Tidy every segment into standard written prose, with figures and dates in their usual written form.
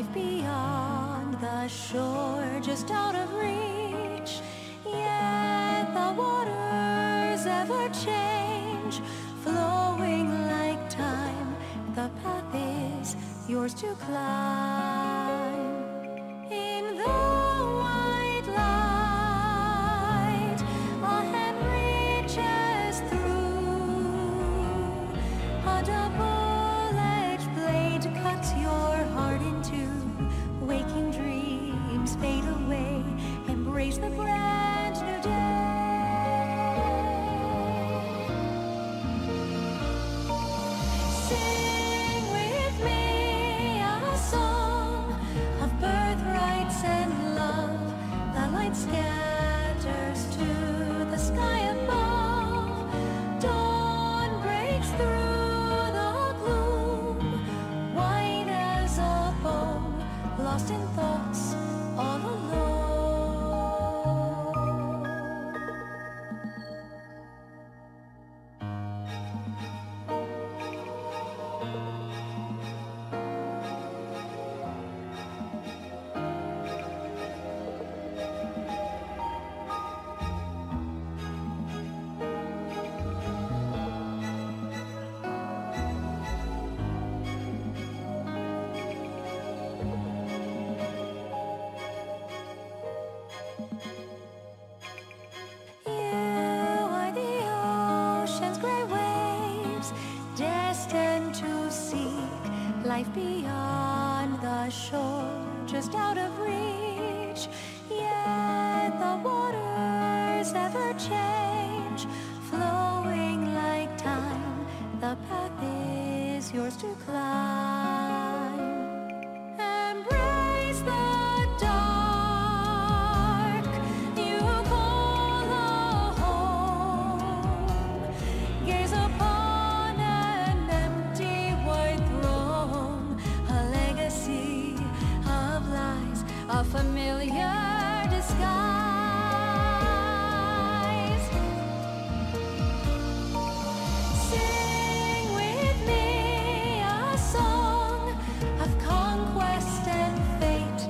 life beyond the shore, just out of reach. Yet the waters ever change, flowing like time. The path is yours to climb. In the white light, a hand reaches through. A double-edged blade cuts your heart in two. Waking dreams fade away. Embrace the brand new day. Sing with me a song of birthrights and love. The light scatters to the sky above. Dawn breaks through the gloom, white as a bone, lost in thoughts all alone. Destined to seek life beyond the shore, just out of reach. Yet the waters ever change, flowing like time. The path is yours to climb. Embrace the dark you call a home. Gaze upon a familiar disguise. Sing with me a song of conquest and fate.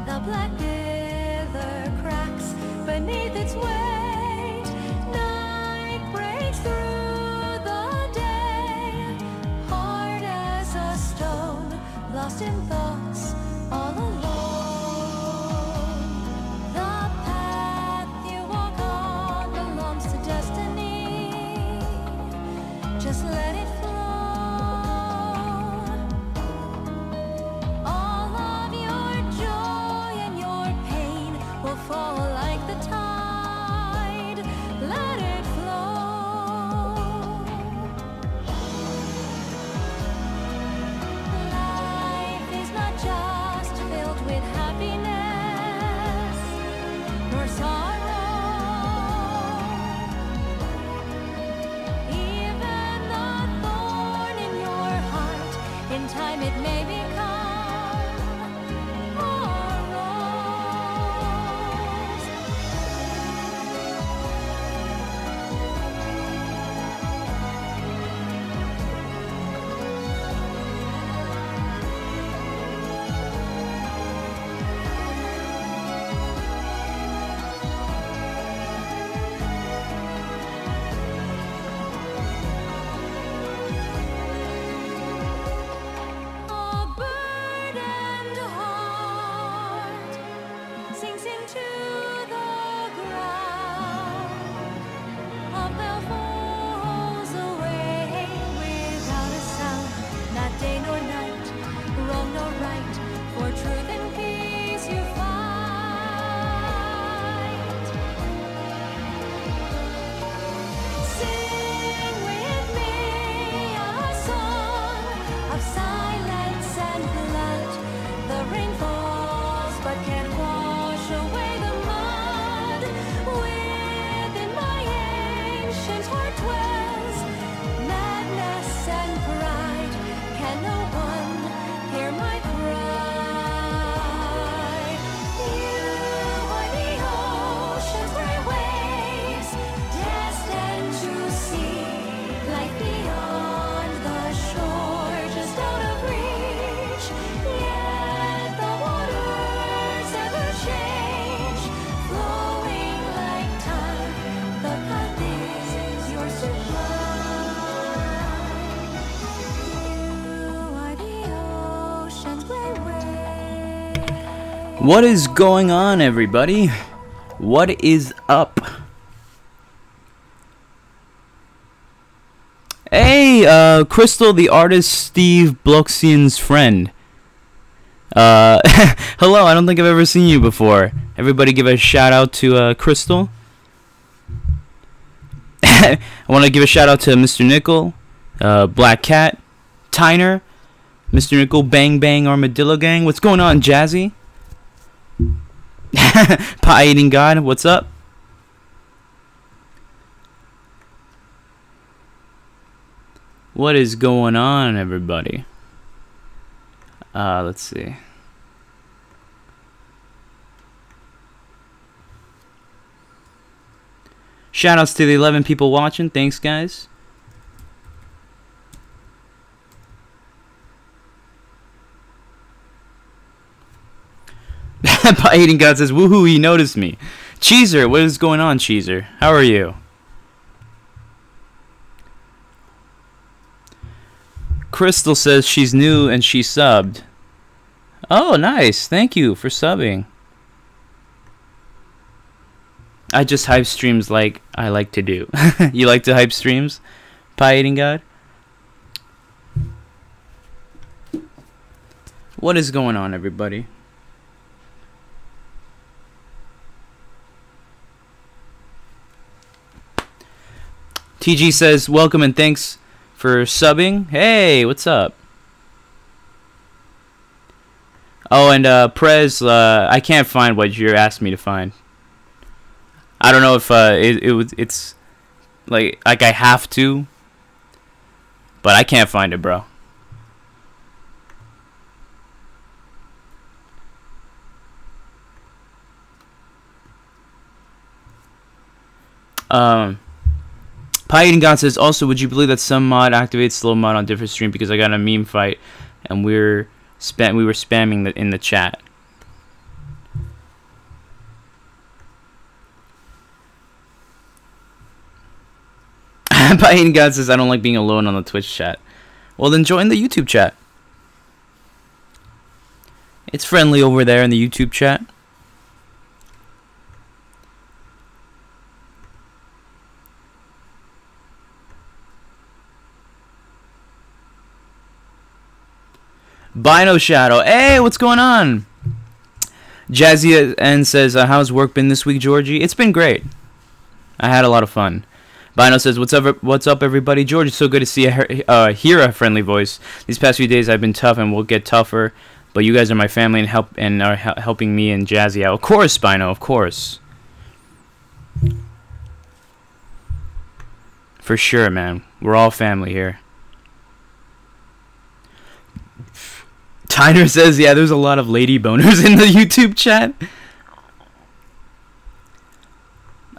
The black wither cracks beneath its weight. Night breaks through the day, hard as a stone, lost in thoughts all alone. Just let it flow. All of your joy and your pain will fall like the tide. Let it flow. Life is not just filled with happiness nor sorrow. In time it may become a rose. What is going on, everybody? What is up? Hey, Crystal, the artist, Steve Bloxian's friend. Hello, I don't think I've ever seen you before. Everybody give a shout out to, Crystal. I want to give a shout out to Mr. Nickel, Black Cat, Tyner, Mr. Nickel, Bang Bang Armadillo Gang. What's going on, Jazzy? Pie Eating God, what's up? What is going on, everybody? Let's see. Shoutouts to the 11 people watching. Thanks, guys. Pie Eating God says, woohoo, he noticed me. Cheeser, what is going on, Cheeser? How are you? Crystal says she's new and she subbed. Oh, nice. Thank you for subbing. I just hype streams like I like to do. You like to hype streams, Pie Eating God? What is going on, everybody? TG says, welcome and thanks for subbing. Hey, what's up? Oh, and Prez, I can't find what you're asking me to find. I don't know if it's like I have to, but I can't find it, bro. Pie Eating God says, also, would you believe that some mod activates slow mod on different stream because I got a meme fight and we were spamming in the chat. Pie Eating God says, I don't like being alone on the Twitch chat. Well, then join the YouTube chat. It's friendly over there in the YouTube chat. Bino Shadow, hey, what's going on? Jazzy N says, how's work been this week, Georgie? It's been great. I had a lot of fun. Bino says, what's up, everybody? George, it's so good to see hear a friendly voice. These past few days I've been tough and will get tougher, but you guys are my family and are helping me and Jazzy out. Of course, Bino, of course. For sure, man. We're all family here. Tyner says, yeah, there's a lot of lady boners in the YouTube chat.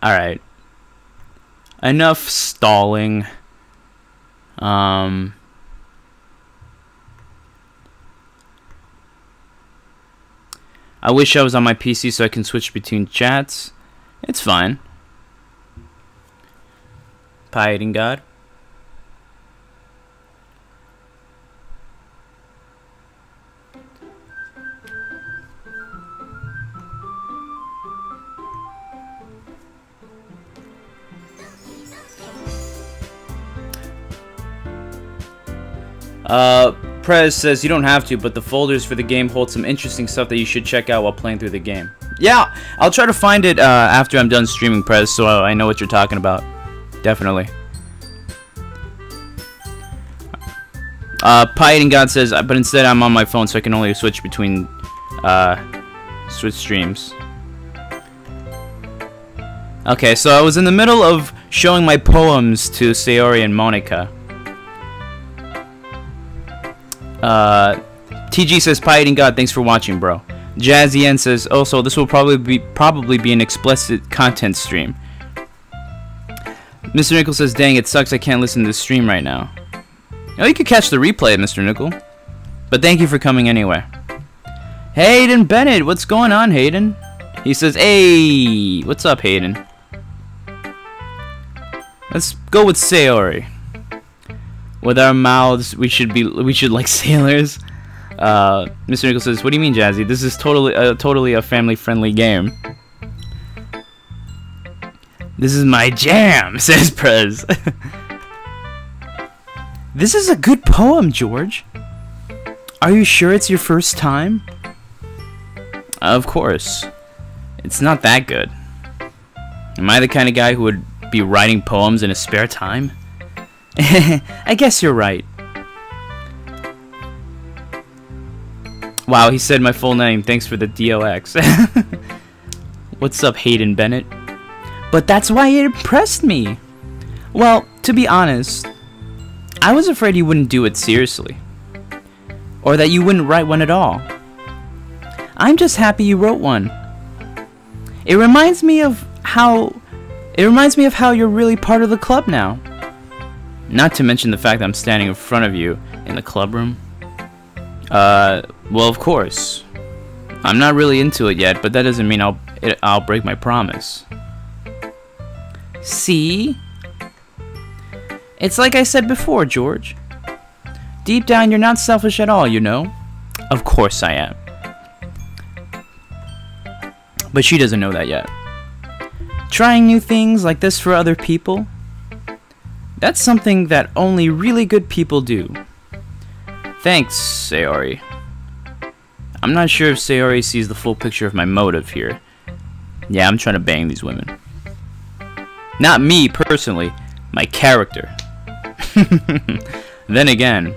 Alright. Enough stalling. I wish I was on my PC so I can switch between chats. It's fine. Pie Eating God. Prez says you don't have to, but the folders for the game hold some interesting stuff that you should check out while playing through the game. Yeah, I'll try to find it after I'm done streaming, Prez, so I know what you're talking about. Definitely. Pie Eating God says, but instead I'm on my phone, so I can only switch between streams. Okay, so I was in the middle of showing my poems to Sayori and Monica. TG says, Pie Eating God, thanks for watching, bro. Jazzy N says, also, this will probably be an explicit content stream. Mr. Nickel says, dang, it sucks I can't listen to the stream right now. Oh, you could catch the replay, Mr. Nickel. But thank you for coming anyway. Hayden Bennett, what's going on, Hayden? He says, hey, what's up, Hayden? Let's go with Sayori. With our mouths, we should like sailors. Mr. Nichols says, what do you mean, Jazzy? This is totally a family-friendly game. This is my jam, says Prez. This is a good poem, George. Are you sure it's your first time? Of course. It's not that good. Am I the kind of guy who would be writing poems in his spare time? I guess you're right. Wow, he said my full name. Thanks for the DOX. What's up, Hayden Bennett? But that's why it impressed me. Well, to be honest, I was afraid you wouldn't do it seriously. Or that you wouldn't write one at all. I'm just happy you wrote one. It reminds me of how you're really part of the club now. Not to mention the fact that I'm standing in front of you in the club room. Well, of course. I'm not really into it yet, but that doesn't mean I'll break my promise. See? It's like I said before, George. Deep down, you're not selfish at all, you know? Of course I am. But she doesn't know that yet. Trying new things like this for other people, that's something that only really good people do. Thanks, Sayori. I'm not sure if Sayori sees the full picture of my motive here. Yeah, I'm trying to bang these women. Not me, personally. My character. Then again,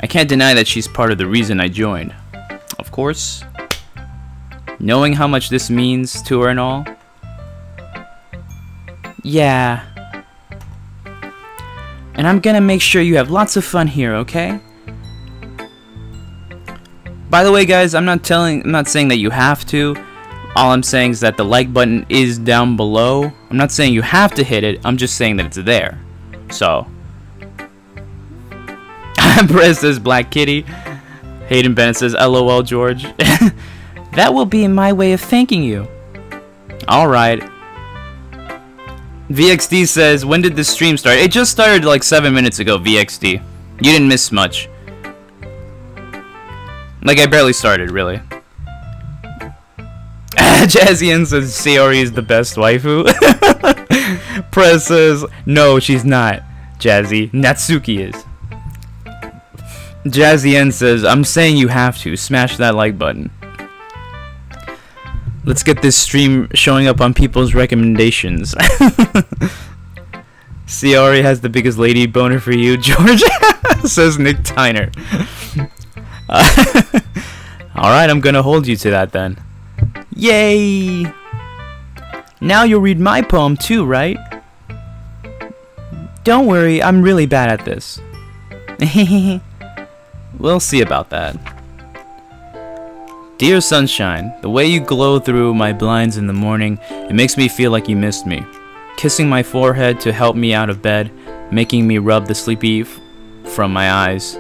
I can't deny that she's part of the reason I joined. Of course. Knowing how much this means to her and all. Yeah. And I'm gonna make sure you have lots of fun here, okay? By the way, guys, I'm not saying that you have to. All I'm saying is that the like button is down below. I'm not saying you have to hit it. I'm just saying that it's there. So, Brez says Black Kitty. Hayden Bennett says LOL, George. That will be my way of thanking you. Alright. VXD says, when did this stream start? It just started like 7 minutes ago, VXD. You didn't miss much. Like, I barely started, really. Jazzian says Sayori is the best waifu. Press says, no, she's not. Jazzy, Natsuki is. Jazzian says, I'm saying you have to. Smash that like button. Let's get this stream showing up on people's recommendations. Sayori has the biggest lady boner for you, George. Says Nick Tyner. Alright, I'm gonna hold you to that then. Yay! Now you'll read my poem too, right? Don't worry, I'm really bad at this. We'll see about that. Dear sunshine, the way you glow through my blinds in the morning, it makes me feel like you missed me. Kissing my forehead to help me out of bed, making me rub the sleepy from my eyes.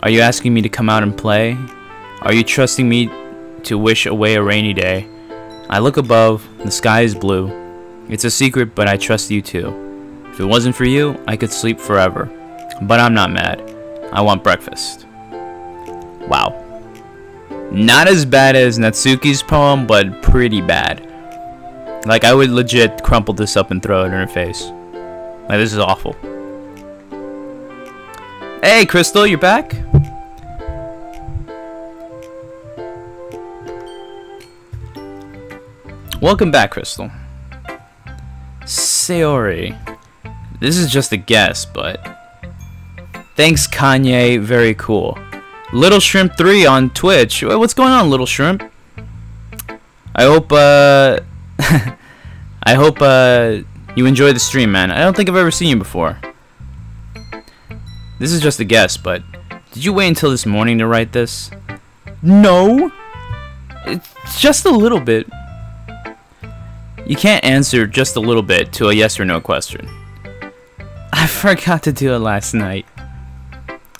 Are you asking me to come out and play? Are you trusting me to wish away a rainy day? I look above, the sky is blue. It's a secret, but I trust you too. If it wasn't for you, I could sleep forever. But I'm not mad. I want breakfast. Wow. Not as bad as Natsuki's poem, but pretty bad. Like, I would legit crumple this up and throw it in her face. Like, this is awful. Hey, Crystal, you're back? Welcome back, Crystal. Sayori. This is just a guess, but... Thanks, Kanye. Very cool. Little Shrimp 3 on Twitch. What's going on, Little Shrimp? I hope, I hope, you enjoy the stream, man. I don't think I've ever seen you before. This is just a guess, but... Did you wait until this morning to write this? No! It's just a little bit. You can't answer just a little bit to a yes or no question. I forgot to do it last night.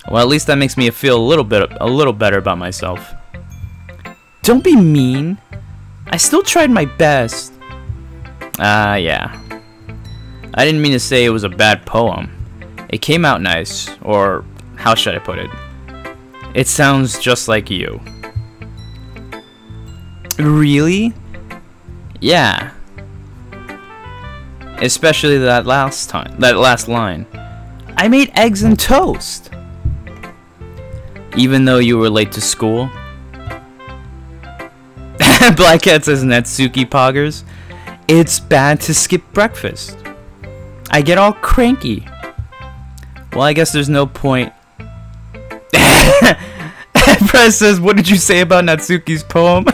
Well, at least that makes me feel a little better about myself. Don't be mean. I still tried my best. Yeah. I didn't mean to say it was a bad poem. It came out nice, or how should I put it? It sounds just like you. Really? Yeah. Especially that last line. I made eggs and toast. Even though you were late to school. Black Cat says Natsuki poggers. It's bad to skip breakfast. I get all cranky. Well, I guess there's no point. Press says, what did you say about Natsuki's poem?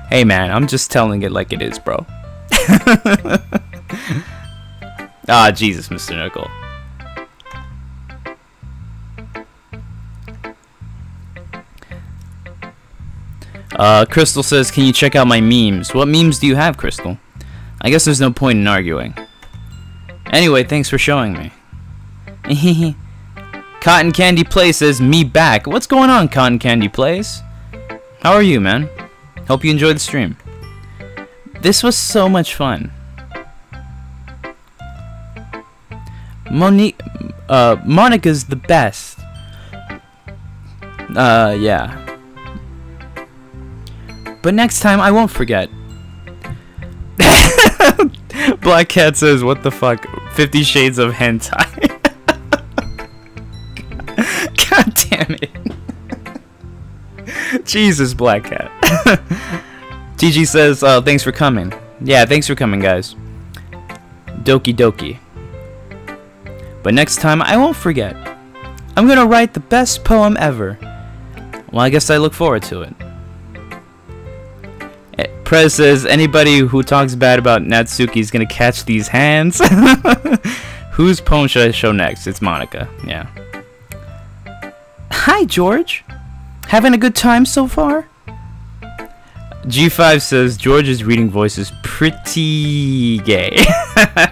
Hey man, I'm just telling it like it is, bro. Ah, Jesus, Mr. Nickel. Crystal says, can you check out my memes? What memes do you have, Crystal? I guess there's no point in arguing. Anyway, thanks for showing me. Cotton Candy Play says, me back. What's going on, Cotton Candy Plays? How are you, man? Hope you enjoyed the stream. This was so much fun. Monica's the best. Yeah. But next time I won't forget. Black Cat says, what the fuck? 50 Shades of Hentai. God damn it. Jesus, Black Cat. TG says, thanks for coming. Yeah, thanks for coming, guys. Doki Doki. But next time, I won't forget. I'm gonna write the best poem ever. Well, I guess I look forward to it. Prez says, anybody who talks bad about Natsuki is gonna catch these hands. Whose poem should I show next? It's Monica. Yeah. Hi, George. Having a good time so far? G5 says, George's reading voice is pretty gay.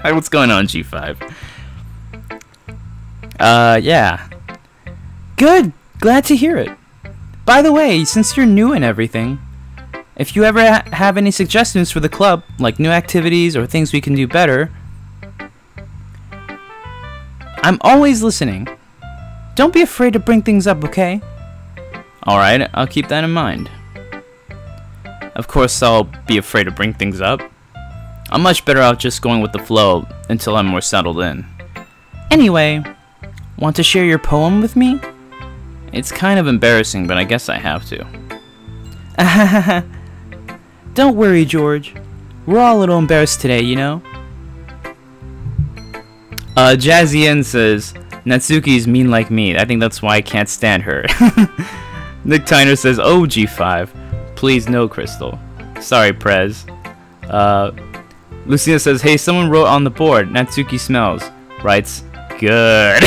What's going on, G5? Yeah. Good. Glad to hear it. By the way, since you're new and everything, if you ever have any suggestions for the club, like new activities or things we can do better, I'm always listening. Don't be afraid to bring things up, okay? Alright, I'll keep that in mind. Of course, I'll be afraid to bring things up. I'm much better off just going with the flow until I'm more settled in. Anyway, want to share your poem with me? It's kind of embarrassing, but I guess I have to. Don't worry, George. We're all a little embarrassed today, you know? Jazzy N says, Natsuki's mean like me. I think that's why I can't stand her. Nick Tyner says, oh, G5. Please, no, Crystal. Sorry, Prez. Lucina says, hey, someone wrote on the board, Natsuki smells. Writes, good.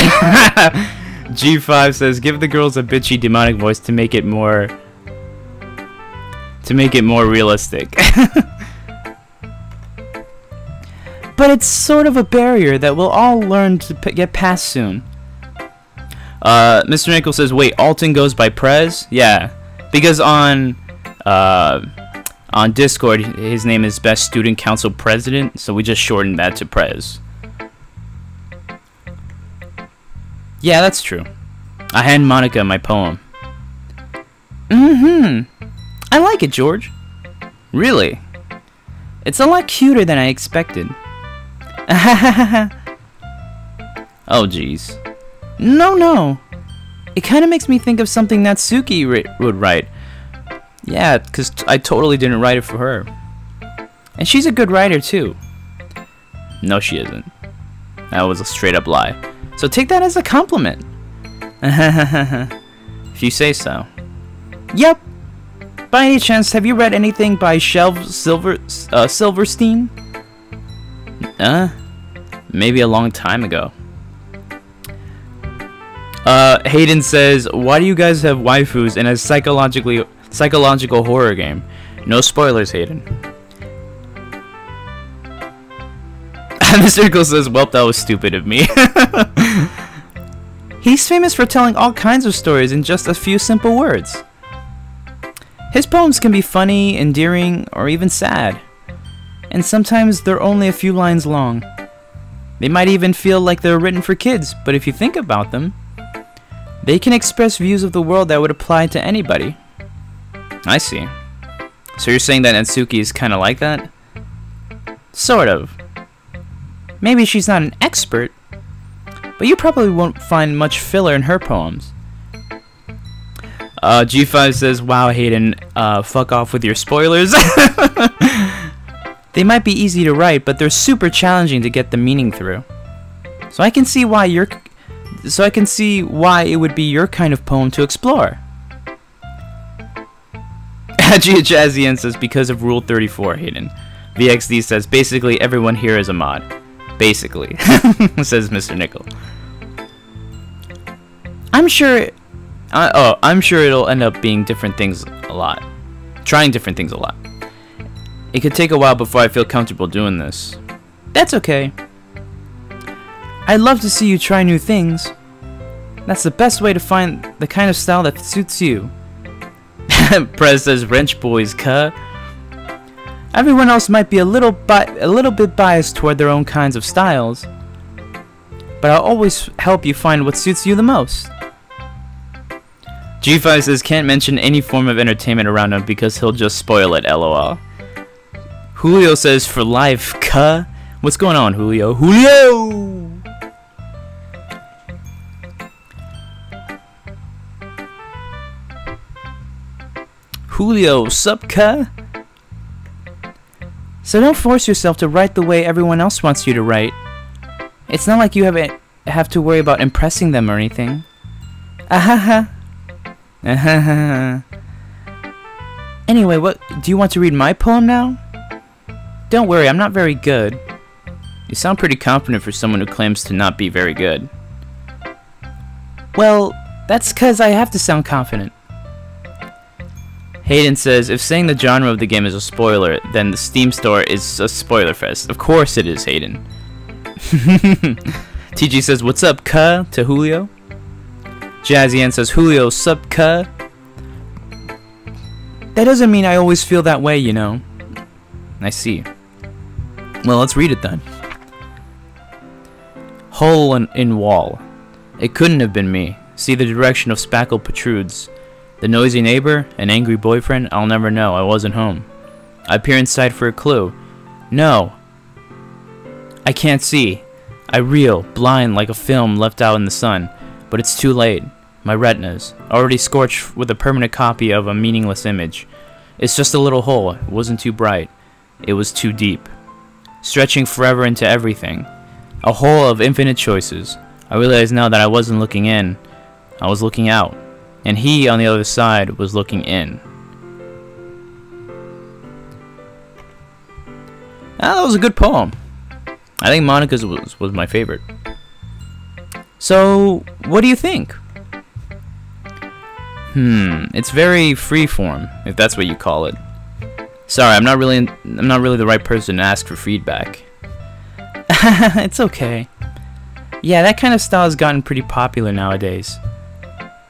G5 says, give the girls a bitchy demonic voice to make it more realistic. But it's sort of a barrier that we'll all learn to get past soon. Mr. Nickel says, wait, Alton goes by Prez? Yeah, because on Discord, his name is Best Student Council President, so we just shortened that to Prez. Yeah, that's true. I hand Monica my poem. I like it, George. Really? It's a lot cuter than I expected. Oh, jeez. No. It kind of makes me think of something Natsuki would write. Yeah, because I totally didn't write it for her. And she's a good writer, too. No, she isn't. That was a straight-up lie. So take that as a compliment. If you say so. Yep. By any chance, have you read anything by Silverstein? Maybe a long time ago. Hayden says, why do you guys have waifus in a psychological horror game? No spoilers, Hayden. Mr. Nickel says, well, that was stupid of me. He's famous for telling all kinds of stories in just a few simple words. His poems can be funny, endearing, or even sad. And sometimes they're only a few lines long. They might even feel like they're written for kids, but if you think about them, They can express views of the world that would apply to anybody. I see. So you're saying that Natsuki is kind of like that? Sort of. Maybe she's not an expert, but you probably won't find much filler in her poems. G5 says, wow, Hayden, fuck off with your spoilers. They might be easy to write, but they're super challenging to get the meaning through. So I can see why it would be your kind of poem to explore. Jazzian says, because of Rule 34, Hayden. VXD says, basically everyone here is a mod. Basically, says Mr. Nickel. I'm sure it'll end up being different things a lot. Trying different things a lot. It could take a while before I feel comfortable doing this. That's okay. I'd love to see you try new things. That's the best way to find the kind of style that suits you. Prez says, wrench boys, cuh. Everyone else might be a little bit biased toward their own kinds of styles, but I'll always help you find what suits you the most. G5 says, can't mention any form of entertainment around him because he'll just spoil it, lol. Julio says, for life, cuh. What's going on, Julio? Julio! Julio, sup, cuh? So don't force yourself to write the way everyone else wants you to write. It's not like you have to worry about impressing them or anything. Ahaha. Ahaha. Anyway, do you want to read my poem now? Don't worry, I'm not very good. You sound pretty confident for someone who claims to not be very good. Well, that's 'cause I have to sound confident. Hayden says, if saying the genre of the game is a spoiler, then the Steam store is a spoiler fest. Of course it is, Hayden. TG says, what's up, cuh, to Julio? Jazzian says, Julio, sup, cuh? That doesn't mean I always feel that way, you know. I see. Well, let's read it then. Hole in wall. It couldn't have been me. See the direction of spackle protrudes. The noisy neighbor, an angry boyfriend, I'll never know, I wasn't home. I peer inside for a clue. No. I can't see. I reel, blind like a film left out in the sun. But it's too late. My retinas, already scorched with a permanent copy of a meaningless image. It's just a little hole. It wasn't too bright. It was too deep. Stretching forever into everything. A hole of infinite choices. I realize now that I wasn't looking in. I was looking out. And he, on the other side, was looking in. That was a good poem. I think Monica's was my favorite. So, what do you think? It's very freeform, if that's what you call it. Sorry, I'm not really the right person to ask for feedback. It's okay. Yeah, that kind of style has gotten pretty popular nowadays.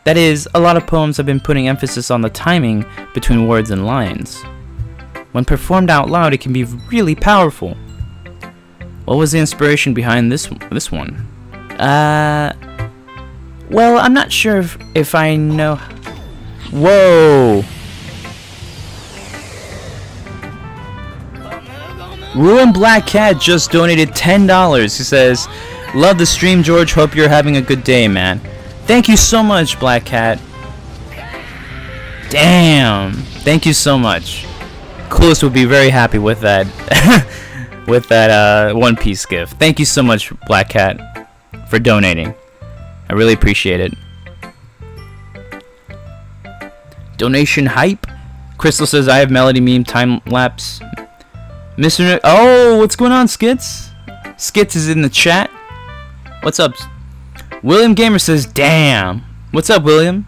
That is, a lot of poems have been putting emphasis on the timing between words and lines. When performed out loud, it can be really powerful. What was the inspiration behind this one? Well, I'm not sure if I know. Whoa! Ruin Black Cat just donated $10. He says, love the stream, George. Hope you're having a good day, man. Thank you so much, Black Cat. Damn. Thank you so much. Coolest would be very happy with that. With that One Piece gift. Thank you so much, Black Cat, for donating. I really appreciate it. Donation hype. Crystal says, I have melody meme time lapse. Mr. Oh, what's going on, Skits? Skits is in the chat. What's up? William Gamer says, damn. What's up, William?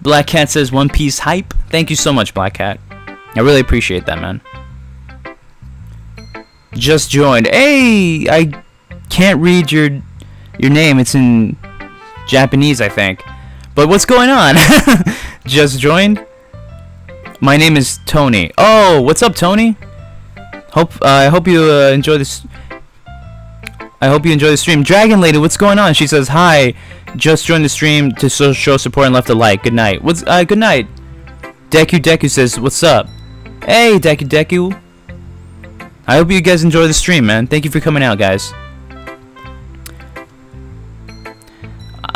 Black Cat says, One Piece hype. Thank you so much, Black Cat. I really appreciate that, man. Just joined. Hey, I can't read your name. It's in Japanese, I think. But what's going on? Just joined? My name is Tony. Oh, what's up, Tony? I hope you enjoy this. I hope you enjoy the stream. Dragon Lady, what's going on? She says, hi. Just joined the stream to show support and left a like. Good night. Good night. Deku says, what's up? Hey, Deku. I hope you guys enjoy the stream, man. Thank you for coming out, guys.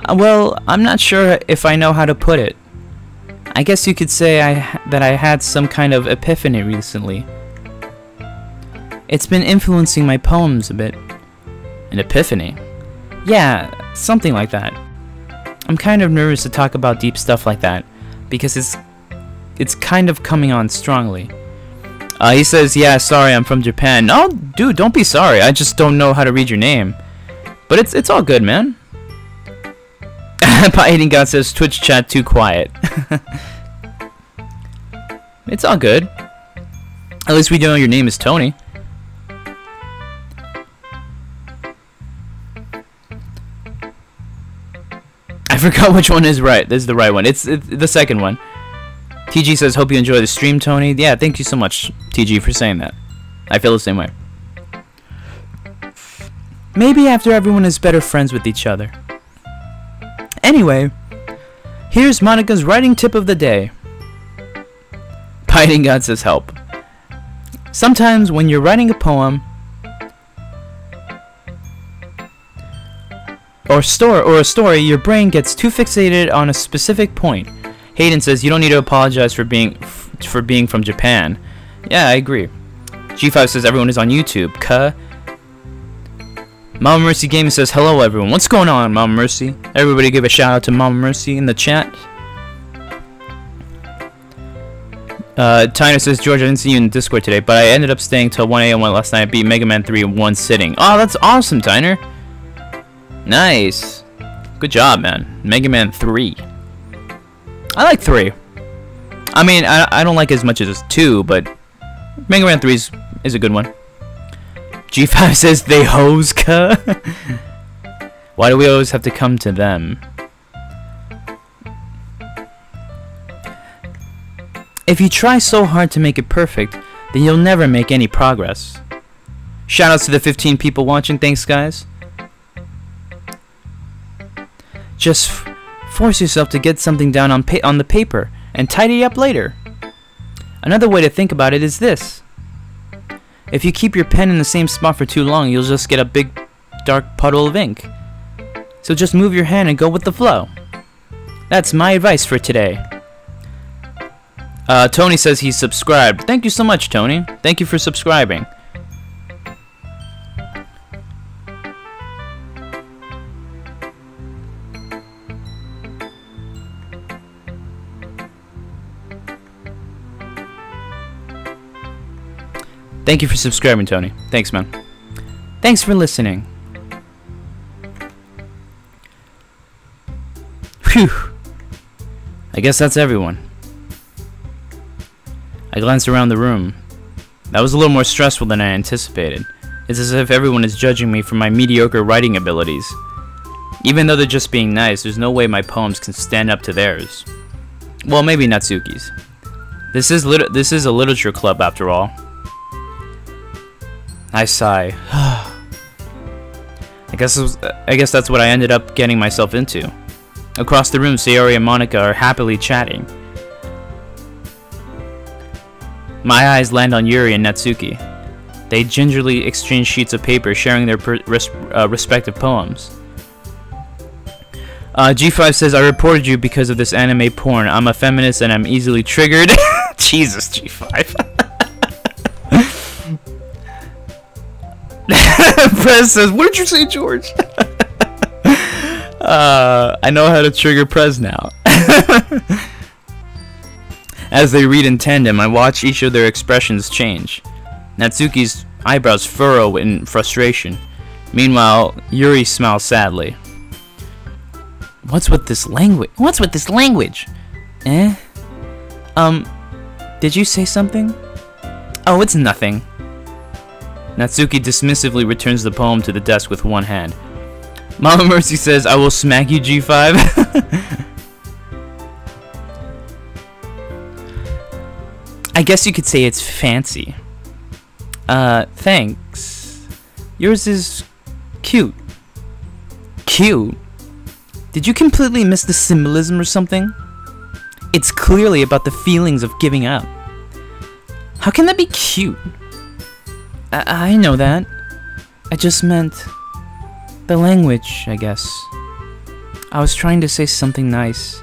Well, I'm not sure if I know how to put it. I guess you could say that I had some kind of epiphany recently. It's been influencing my poems a bit. An epiphany? Yeah, something like that. I'm kind of nervous to talk about deep stuff like that, because it's kind of coming on strongly. He says, yeah, sorry, I'm from Japan. Oh, dude, don't be sorry. I just don't know how to read your name. But it's all good, man. Pie Eating God says, Twitch chat too quiet. It's all good. At least we know your name is Tony. I forgot which one is right. This is the right one. It's the second one. TG says, hope you enjoy the stream, Tony. Yeah, thank you so much, TG, for saying that. I feel the same way. Maybe after everyone is better friends with each other. Anyway, here's Monica's writing tip of the day. Pining God says, help. Sometimes when you're writing a poem or a story, your brain gets too fixated on a specific point. Hayden says, you don't need to apologize for being from Japan. Yeah, I agree. G5 says, everyone is on YouTube. Mama Mercy Gaming says, hello everyone. What's going on, Mama Mercy? Everybody give a shout out to Mama Mercy in the chat. Tyner says, George, I didn't see you in Discord today, but I ended up staying till 1 a.m. last night. I beat Mega Man 3 in one sitting. Oh, that's awesome, Tyner. Nice. Good job, man. Mega Man 3. I like 3. I mean, I don't like as much as 2, but Mega Man 3 is a good one. G5 says, they hoes, cuh. Why do we always have to come to them? If you try so hard to make it perfect, then you'll never make any progress. Shoutouts to the 15 people watching. Thanks, guys. Just force yourself to get something down on the paper and tidy up later. Another way to think about it is this. If you keep your pen in the same spot for too long, you'll just get a big dark puddle of ink. So just move your hand and go with the flow. That's my advice for today. Tony says he's subscribed. Thank you so much, Tony. Thank you for subscribing. Thank you for subscribing, Tony. Thanks, man. Thanks for listening. Phew. I guess that's everyone. I glanced around the room. That was a little more stressful than I anticipated. It's as if everyone is judging me for my mediocre writing abilities. Even though they're just being nice, there's no way my poems can stand up to theirs. Well, maybe Natsuki's. This is a literature club after all. I sigh. I guess that's what I ended up getting myself into. Across the room, Sayori and Monica are happily chatting. My eyes land on Yuri and Natsuki. They gingerly exchange sheets of paper, sharing their respective poems. G5 says, I reported you because of this anime porn. I'm a feminist and I'm easily triggered. Jesus, G5. Prez says, what did you say, George? I know how to trigger Prez now. As they read in tandem, I watch each of their expressions change. Natsuki's eyebrows furrow in frustration. Meanwhile, Yuri smiles sadly. What's with this language? What's with this language? Eh? Did you say something? Oh, it's nothing. Natsuki dismissively returns the poem to the desk with one hand. Mama Mercy says, I will smack you, G5. I guess you could say it's fancy. Thanks. Yours is Cute. Cute? Did you completely miss the symbolism or something? It's clearly about the feelings of giving up. How can that be cute? I know that. I just meant the language, I guess. I was trying to say something nice.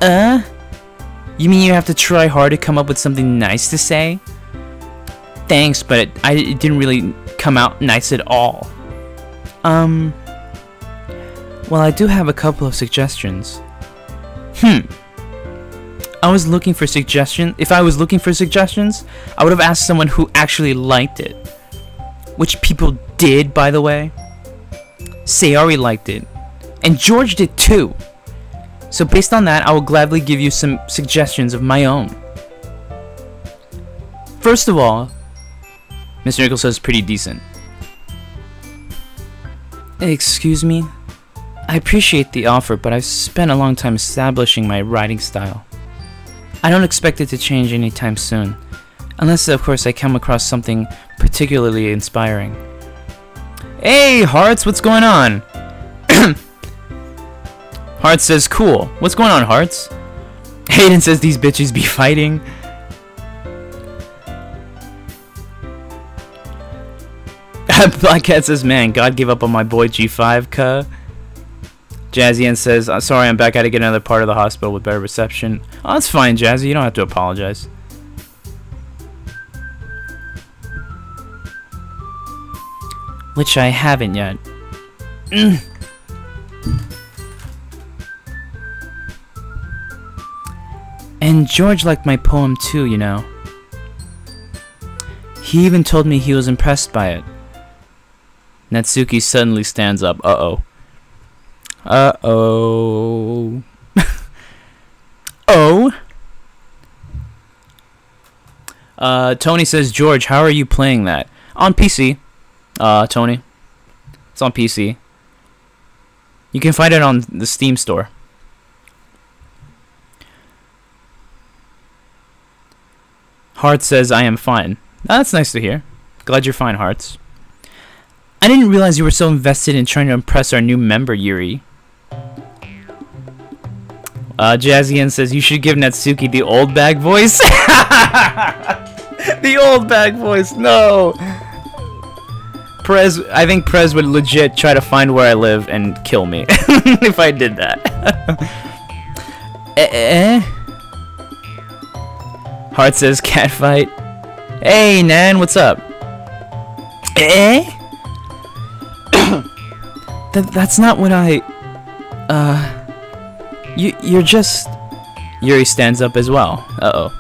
You mean you have to try hard to come up with something nice to say? Thanks, but it didn't really come out nice at all. Well, I do have a couple of suggestions. I was looking for suggestions. If I was looking for suggestions, I would have asked someone who actually liked it. Which people did, by the way. Sayori liked it. And George did too. So based on that, I will gladly give you some suggestions of my own. First of all, Mr. Nichols says pretty decent. Excuse me? I appreciate the offer, but I've spent a long time establishing my writing style. I don't expect it to change anytime soon. Unless, of course, I come across something particularly inspiring. Hey, Hearts, what's going on? Hearts says, cool. What's going on, Hearts? Hayden says these bitches be fighting. Black Cat says, man, God gave up on my boy G5, cuh. Jazzy says, sorry, I'm back. I had to get another part of the hospital with better reception. Oh, that's fine, Jazzy. You don't have to apologize. Which I haven't yet. And George liked my poem too, you know. He even told me he was impressed by it. Natsuki suddenly stands up. Uh-oh. Uh-oh. Oh? Tony says, George, how are you playing that? On PC. Tony. It's on PC. You can find it on the Steam store. Heart says, I am fine. Oh, that's nice to hear. Glad you're fine, Hearts. I didn't realize you were so invested in trying to impress our new member, Yuri. Jazzian says, you should give Natsuki the old bag voice. The old bag voice, no. I think Prez would legit try to find where I live and kill me if I did that. Heart says catfight. Hey Nan, what's up? That's not what I. You're just. Yuri stands up as well. Uh-oh.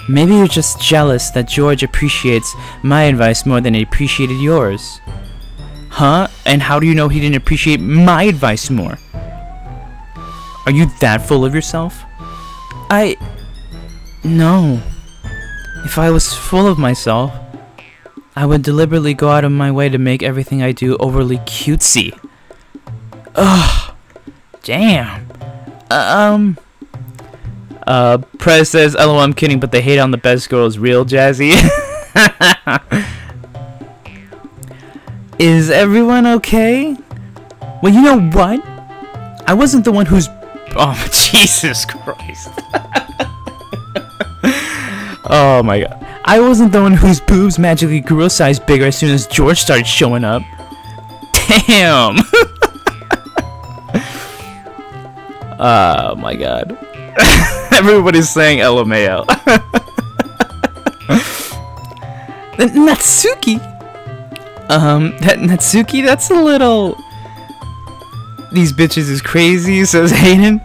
Maybe you're just jealous that George appreciates my advice more than he appreciated yours. Huh? And how do you know he didn't appreciate my advice more? Are you that full of yourself? No. If I was full of myself, I would deliberately go out of my way to make everything I do overly cutesy. Ugh. Damn. Prez says, LOL, I'm kidding, but the hate on the best girl is real, Jazzy. Is everyone okay? Well, you know what? I wasn't the one who's... Oh, Jesus Christ. Oh my god. I wasn't the one whose boobs magically grew a size bigger as soon as George started showing up. Damn. Oh my god. Everybody's saying LMAO. Natsuki? Natsuki, that's a little... These bitches is crazy, says Hayden.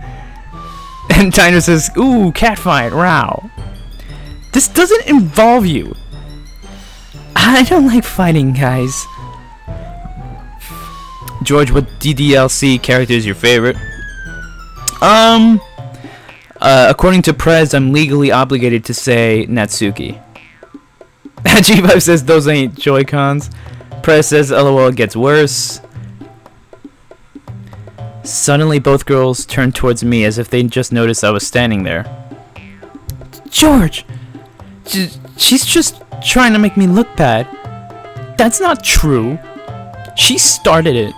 And Tyner says, ooh, catfight, row. This doesn't involve you. I don't like fighting, guys. George, what DDLC character is your favorite? According to Prez, I'm legally obligated to say Natsuki. G5 says those ain't Joy-Cons. Prez says LOL, it gets worse. Suddenly both girls turned towards me as if they just noticed I was standing there. George! She's just trying to make me look bad. That's not true. She started it.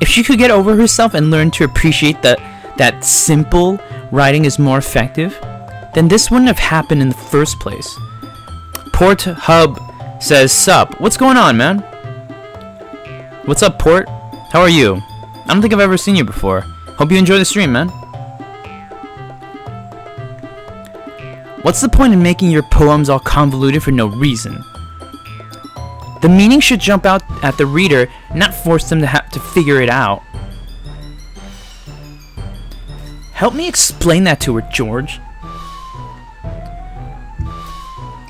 If she could get over herself and learn to appreciate that simple writing is more effective, then this wouldn't have happened in the first place. Port Hub says, sup. What's going on, man? What's up, Port? How are you? I don't think I've ever seen you before. Hope you enjoy the stream, man. What's the point in making your poems all convoluted for no reason? The meaning should jump out at the reader, not force them to have to figure it out. Help me explain that to her, George.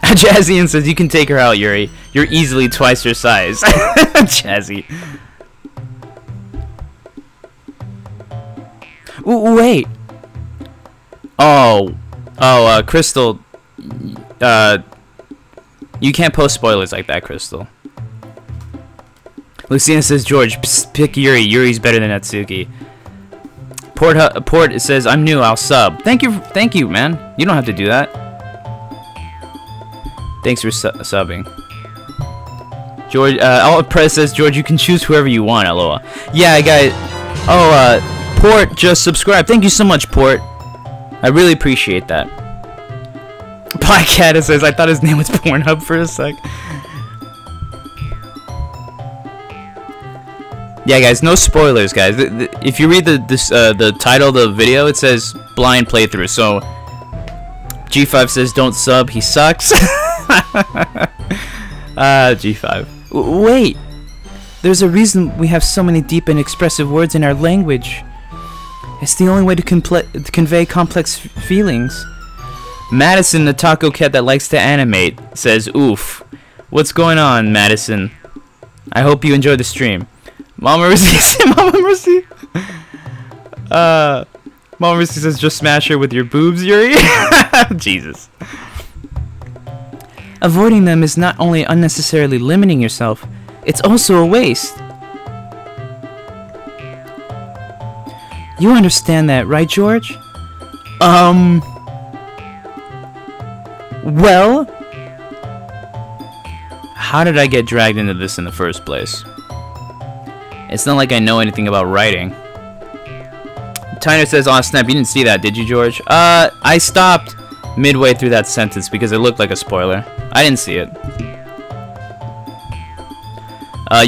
Jazzy says, you can take her out, Yuri. You're easily twice her size. Jazzy. Wait. Crystal. You can't post spoilers like that, Crystal. Lucina says, George, pick Yuri. Yuri's better than Natsuki. Port says, I'm new. I'll sub. Thank you, man. You don't have to do that. Thanks for subbing. George, Press says, George, you can choose whoever you want, lol. Yeah, guys. Port just subscribed. Thank you so much, Port. I really appreciate that. Black Cat says, I thought his name was Pornhub for a sec. Yeah, guys, no spoilers, guys. If you read the title of the video, it says blind playthrough. So G5 says, don't sub, he sucks. G5. Wait, there's a reason we have so many deep and expressive words in our language. It's the only way to convey complex feelings. Madison, the taco cat that likes to animate, says, oof. What's going on, Madison? I hope you enjoy the stream. Mama Mercy, Mama Mercy. Mama Mercy says, just smash her with your boobs, Yuri. Jesus. Avoiding them is not only unnecessarily limiting yourself, it's also a waste. You understand that, right, George? Well, how did I get dragged into this in the first place? It's not like I know anything about writing. Tyner says, "Aw, snap, you didn't see that, did you, George?" I stopped midway through that sentence because it looked like a spoiler. I didn't see it.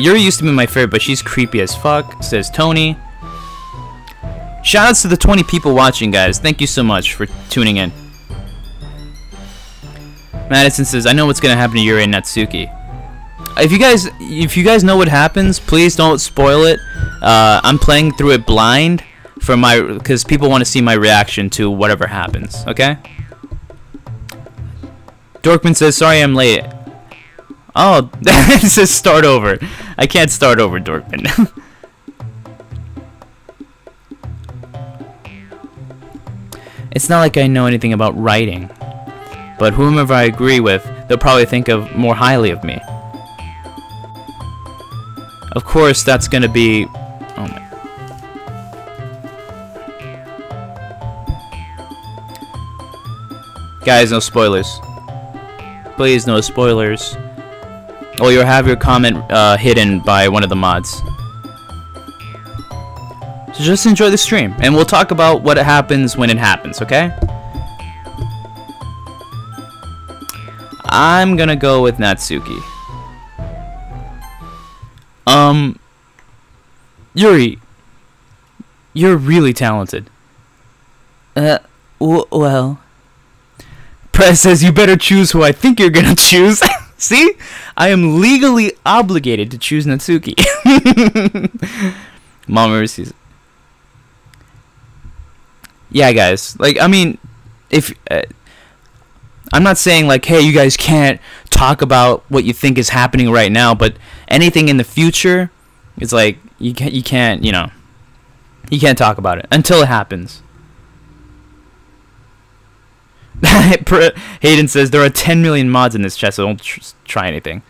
Yuri used to be my favorite, but she's creepy as fuck, says Tony. Shoutouts to the 20 people watching, guys. Thank you so much for tuning in. Madison says, I know what's gonna happen to Yuri and Natsuki. If you guys know what happens, please don't spoil it. I'm playing through it blind because people want to see my reaction to whatever happens, okay? Dorkman says, sorry I'm late. Oh, it says start over. I can't start over, Dorkman. It's not like I know anything about writing, but whomever I agree with, they'll probably think more highly of me. Of course, that's gonna be... Oh my... Guys, no spoilers. Please, no spoilers. Or you'll have your comment hidden by one of the mods. So just enjoy the stream, and we'll talk about what happens when it happens, okay? I'm gonna go with Natsuki. Yuri, you're really talented. Well... Press says you better choose who I think you're gonna choose. See? I am legally obligated to choose Natsuki. Mom Mercy's. Yeah, guys. Like, I mean, if... I'm not saying, like, hey, you guys can't talk about what you think is happening right now, but anything in the future, it's like, you can't, you know, you can't talk about it until it happens. Hayden says, there are 10 million mods in this chat, so don't try anything.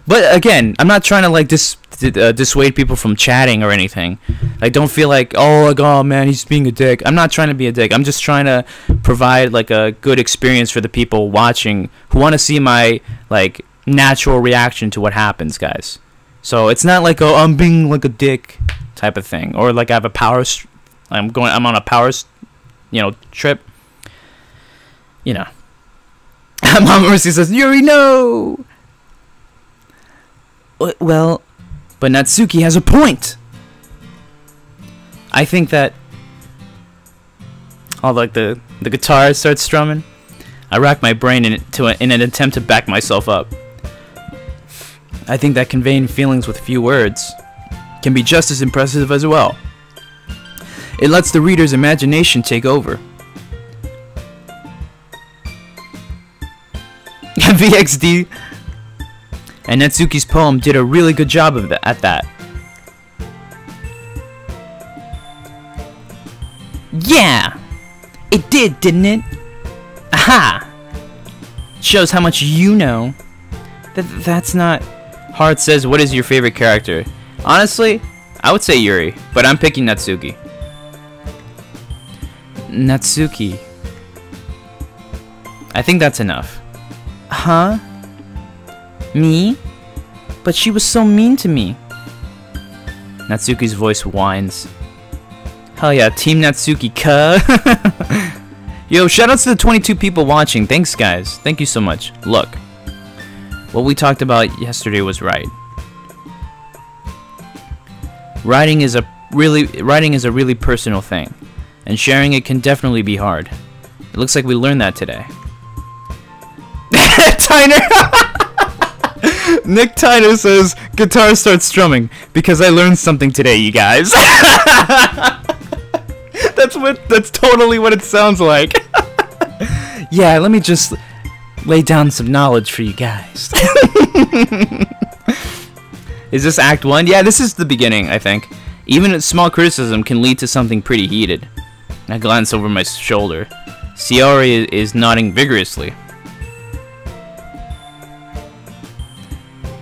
But again, I'm not trying to, like, dissuade people from chatting or anything. Like, don't feel like, oh man, he's being a dick. I'm not trying to be a dick. I'm just trying to provide, like, a good experience for the people watching who want to see my, like, natural reaction to what happens, guys. So it's not like, oh, I'm being like a dick type of thing, or like I have a I'm on a power, trip. You know. Mama Mercy says, Yuri, no! Well, but Natsuki has a point. I think that the guitar starts strumming. I rack my brain in an attempt to back myself up. I think that conveying feelings with few words can be just as impressive as well. It lets the reader's imagination take over. VXD and Natsuki's poem did a really good job of at that. Yeah! It did, didn't it? Aha! Shows how much you know. That's not... Heart says, what is your favorite character? Honestly, I would say Yuri, but I'm picking Natsuki. Natsuki. I think that's enough. Huh? Me? But she was so mean to me. Natsuki's voice whines. Hell yeah, Team Natsuki, cuh. Yo, shoutouts to the 22 people watching. Thanks, guys. Thank you so much. Look, what we talked about yesterday was right. Writing is a really personal thing, and sharing it can definitely be hard. It looks like we learned that today. Tyner! Nick Tyner says, guitar starts strumming, because I learned something today, you guys. That's totally what it sounds like. Yeah, let me just lay down some knowledge for you guys. Is this Act 1? Yeah, this is the beginning, I think. Even a small criticism can lead to something pretty heated. I glance over my shoulder. Sayori is nodding vigorously.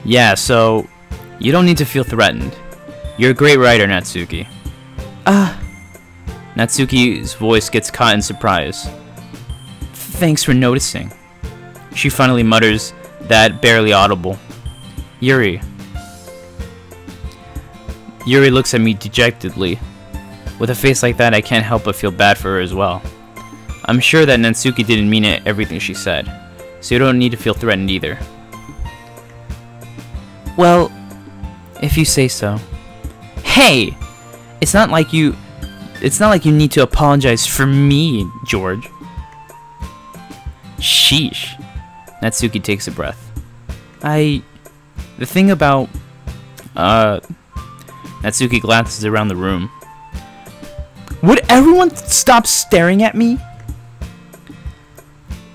Yeah, so you don't need to feel threatened. You're a great writer, Natsuki. Natsuki's voice gets caught in surprise. Thanks for noticing. She finally mutters that barely audible. Yuri. Yuri looks at me dejectedly. With a face like that, I can't help but feel bad for her as well. I'm sure that Natsuki didn't mean everything she said, so you don't need to feel threatened either. Well, if you say so. Hey! It's not like you need to apologize for me, George. Sheesh. Natsuki takes a breath. The thing about... Natsuki glances around the room. Would everyone stop staring at me?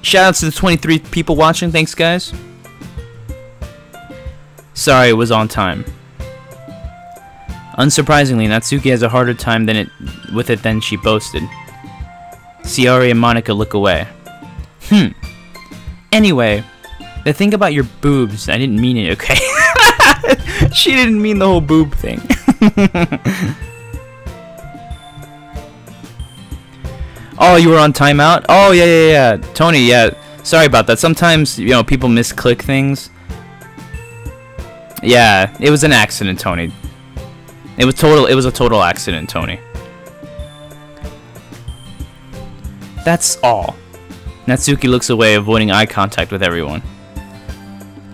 Shoutouts to the 23 people watching. Thanks, guys. Sorry, it was on time. Unsurprisingly, Natsuki has a harder time with it than she boasted. Sayori and Monica look away. Anyway, the thing about your boobs, I didn't mean it, okay? She didn't mean the whole boob thing. Oh, you were on timeout? Oh, yeah. Tony, yeah. Sorry about that. Sometimes, people misclick things. Yeah, it was an accident, Tony. It was a total accident, Tony. That's all. Natsuki looks away, avoiding eye contact with everyone.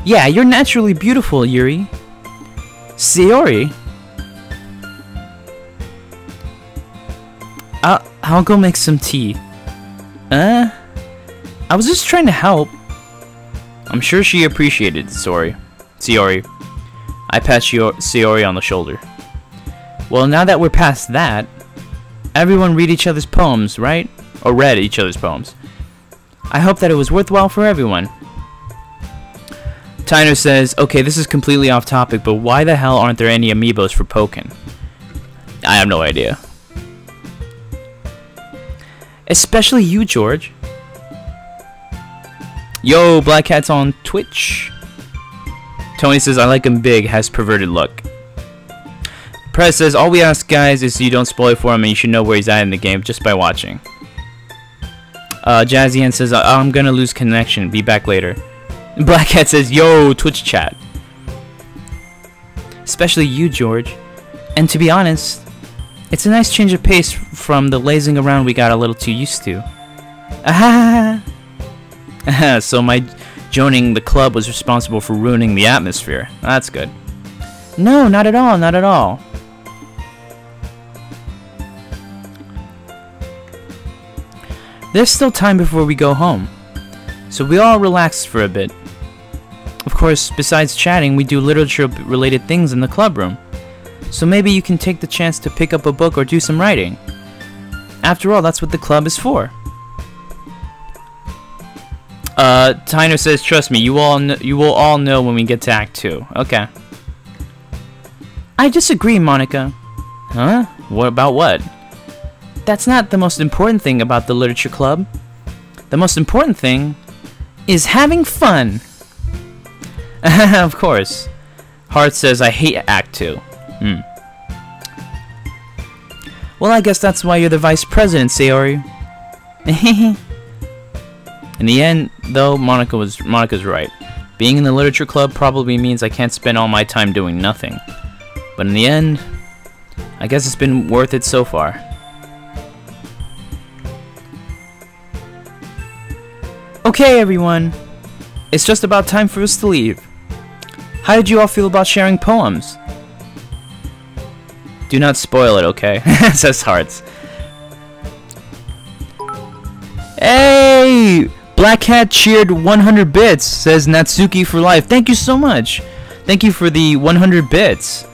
Yeah, you're naturally beautiful, Yuri. Sayori? I'll go make some tea. I was just trying to help. I'm sure she appreciated it, Sayori. I pat Sayori on the shoulder. Well, now that we're past that, everyone read each other's poems, right? Or read each other's poems. I hope that it was worthwhile for everyone. Tyner says, okay, this is completely off topic, but why the hell aren't there any amiibos for Pokken? I have no idea. Especially you, George. Yo, Black Cat's on Twitch. Tony says, I like him big, has perverted look. Prez says, all we ask, guys, is you don't spoil it for him and you should know where he's at in the game just by watching. Jazzy Ann says, I'm gonna lose connection, be back later. Black Cat says, yo, Twitch chat. Especially you, George. And to be honest, it's a nice change of pace from the lazing around we got a little too used to. Ah! So my joining the club was responsible for ruining the atmosphere. That's good. No, not at all, not at all. There's still time before we go home, so we all relax for a bit. Of course, besides chatting, we do literature-related things in the club room. So maybe you can take the chance to pick up a book or do some writing. After all, that's what the club is for. Tyner says, trust me, you will all know when we get to Act 2. Okay. I disagree, Monica. Huh? What about what? That's not the most important thing about the literature club. The most important thing is having fun. Of course. Hart says, I hate Act 2. Well, I guess that's why you're the vice president, Sayori. In the end, though, Monica's right. Being in the literature club probably means I can't spend all my time doing nothing. But in the end, I guess it's been worth it so far. Okay, everyone. It's just about time for us to leave. How did you all feel about sharing poems? Do not spoil it, okay? Says Hearts. Hey! Black Cat cheered 100 bits, says Natsuki for life. Thank you so much. Thank you for the 100 bits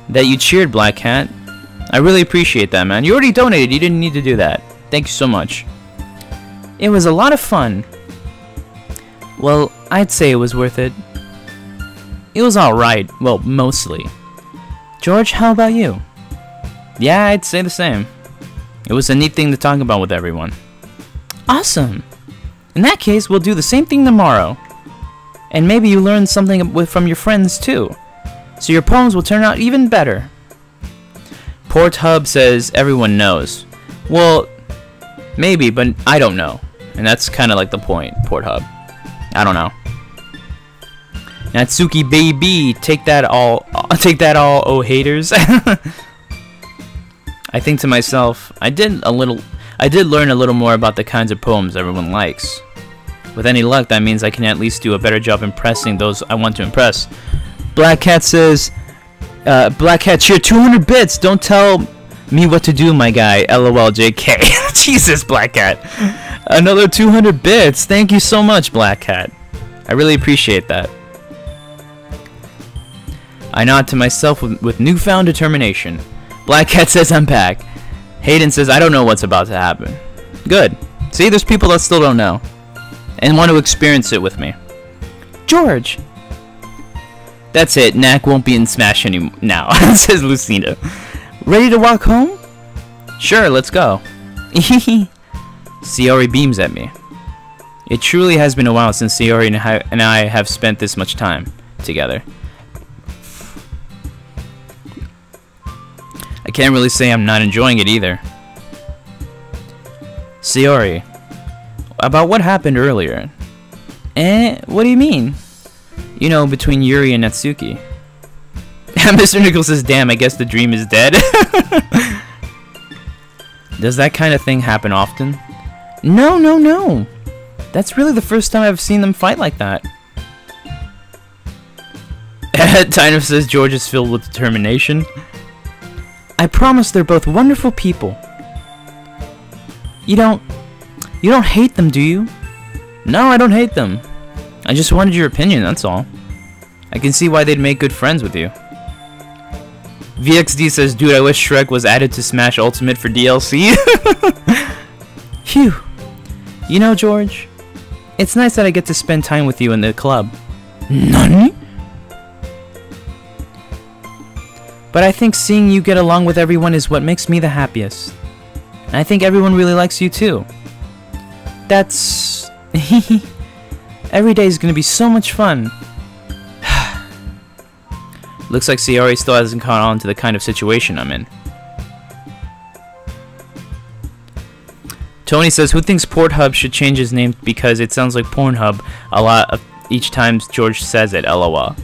that you cheered, Black Cat. I really appreciate that, man. You already donated. You didn't need to do that. Thank you so much. It was a lot of fun. Well, I'd say it was worth it. It was alright. Well, mostly. George, how about you? Yeah, I'd say the same. It was a neat thing to talk about with everyone. Awesome! In that case, we'll do the same thing tomorrow. And maybe you learn something from your friends too. So your poems will turn out even better. Port Hub says everyone knows. Well, maybe, but I don't know. And that's kind of like the point, Port Hub. I don't know. Natsuki baby, take that all, oh haters. I think to myself, I did learn a little more about the kinds of poems everyone likes. With any luck, that means I can at least do a better job impressing those I want to impress. Black Cat says, Black Cat cheer 200 bits. Don't tell me what to do, my guy. LOL JK. Jesus, Black Cat. Another 200 bits. Thank you so much, Black Cat. I really appreciate that. I nod to myself with newfound determination. Black Cat says I'm back. Hayden says I don't know what's about to happen. Good. See, there's people that still don't know and want to experience it with me. George! That's it. Knack won't be in Smash anymore now, says Lucina. Ready to walk home? Sure, let's go. Sayori beams at me. It truly has been a while since Sayori and I have spent this much time together. I can't really say I'm not enjoying it either. Sayori, about what happened earlier? What do you mean? You know, between Yuri and Natsuki. Mr. Nichols says, damn, I guess the dream is dead. Does that kind of thing happen often? No. That's really the first time I've seen them fight like that. Tyner says George is filled with determination. I promise they're both wonderful people. You don't hate them, do you? No, I don't hate them. I just wanted your opinion, that's all. I can see why they'd make good friends with you. VXD says, dude, I wish Shrek was added to Smash Ultimate for DLC. Phew. You know, George, it's nice that I get to spend time with you in the club. Nani? But I think seeing you get along with everyone is what makes me the happiest. And I think everyone really likes you too. That's... Every day is gonna be so much fun. Looks like Sayori still hasn't caught on to the kind of situation I'm in. Tony says, who thinks Porthub should change his name because it sounds like Pornhub a lot each time George says it. LOL.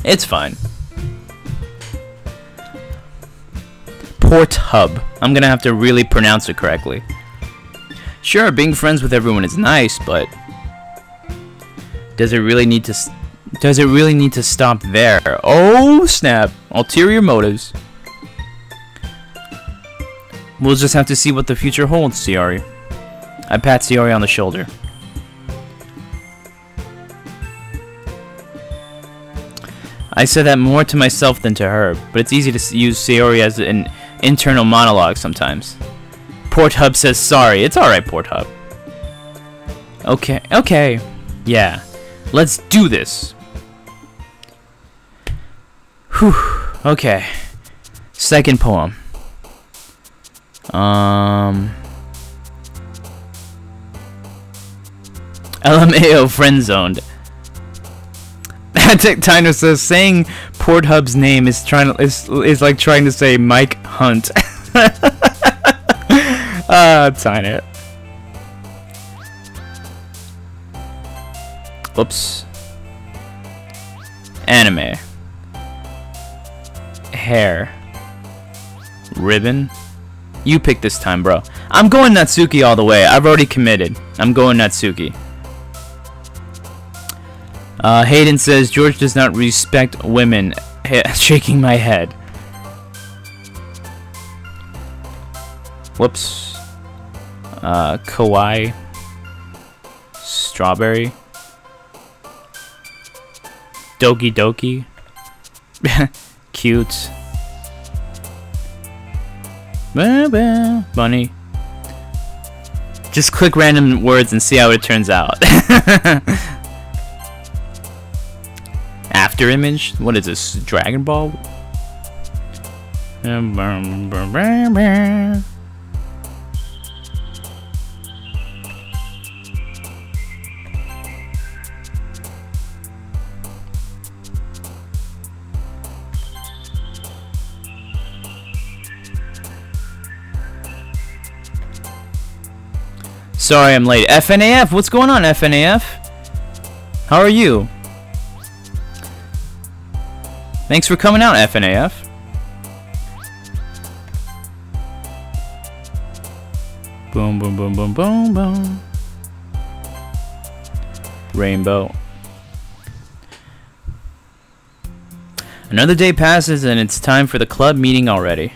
It's fine. Port Hub. I'm gonna have to really pronounce it correctly. Sure, being friends with everyone is nice, but does it really need to stop there? Oh snap! Ulterior motives. We'll just have to see what the future holds, Sayori. I pat Sayori on the shoulder. I said that more to myself than to her, but it's easy to use Sayori as an internal monologue sometimes. Port Hub says sorry. It's alright, Port Hub. Okay. Yeah. Let's do this. Whew. Okay. Second poem. LMAO friend zoned. Tino says saying Port Hub's name is like trying to say Mike Hunt. Tino. Oops. Anime. Hair. Ribbon. You pick this time, bro. I'm going Natsuki all the way. I've already committed. I'm going Natsuki. Hayden says George does not respect women. Shaking my head. Whoops. Kawaii. Strawberry. Doki Doki. Cute. Bunny. Just click random words and see how it turns out. After image? What is this? Dragon Ball? Sorry I'm late. FNAF, what's going on, FNAF? How are you? Thanks for coming out, FNAF. Boom, boom, boom, boom, boom, boom. Rainbow. Another day passes and it's time for the club meeting already.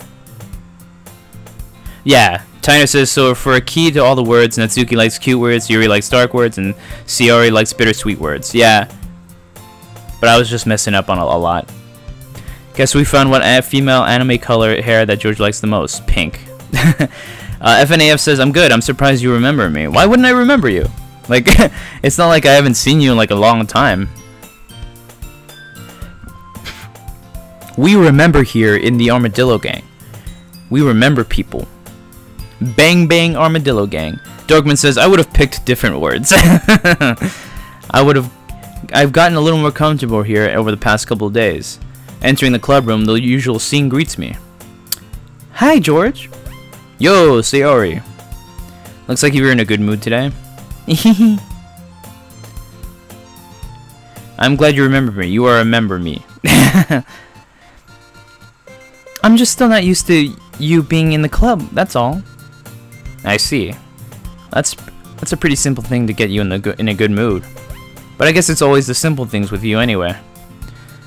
Yeah, Tina says, so for a key to all the words, Natsuki likes cute words, Yuri likes dark words, and Sayori likes bittersweet words. Yeah. But I was just messing up on a lot. Guess we found what female anime color hair that George likes the most. Pink. FNAF says, I'm good. I'm surprised you remember me. Why wouldn't I remember you? Like, it's not like I haven't seen you in like a long time. We remember here in the Armadillo Gang. We remember people. Bang Bang Armadillo Gang. Dorkman says, I would have picked different words. I've gotten a little more comfortable here over the past couple of days. Entering the club room, the usual scene greets me. Hi, George. Yo, Sayori. Looks like you're in a good mood today. I'm glad you remember me. You are a member me. I'm just still not used to you being in the club, that's all. I see. That's a pretty simple thing to get you in a good mood. But I guess it's always the simple things with you anyway.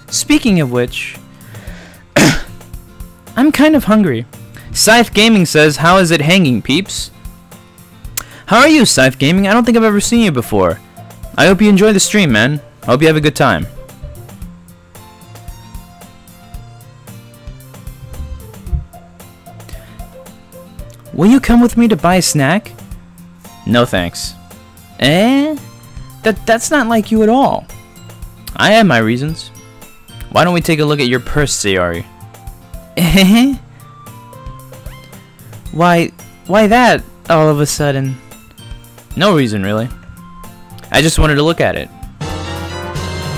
Speaking of which, I'm kind of hungry. Scythe Gaming says, how is it hanging, peeps? How are you, Scythe Gaming? I don't think I've ever seen you before. I hope you enjoy the stream, man. I hope you have a good time. Will you come with me to buy a snack? No thanks. That's not like you at all. I have my reasons. Why don't we take a look at your purse, Sayori? Why that all of a sudden? No reason, really. I just wanted to look at it.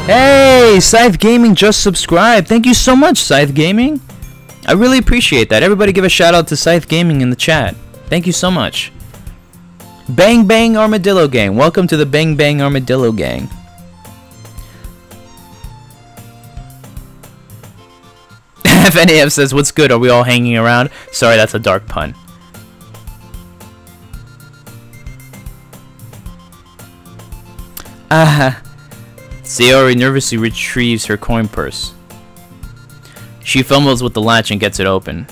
Hey, Scythe Gaming just subscribed. Thank you so much, Scythe Gaming. I really appreciate that. Everybody give a shout out to Scythe Gaming in the chat. Thank you so much. Bang Bang Armadillo Gang. Welcome to the Bang Bang Armadillo Gang. FNAF says, what's good? Are we all hanging around? Sorry, that's a dark pun. Sayori nervously retrieves her coin purse. She fumbles with the latch and gets it open.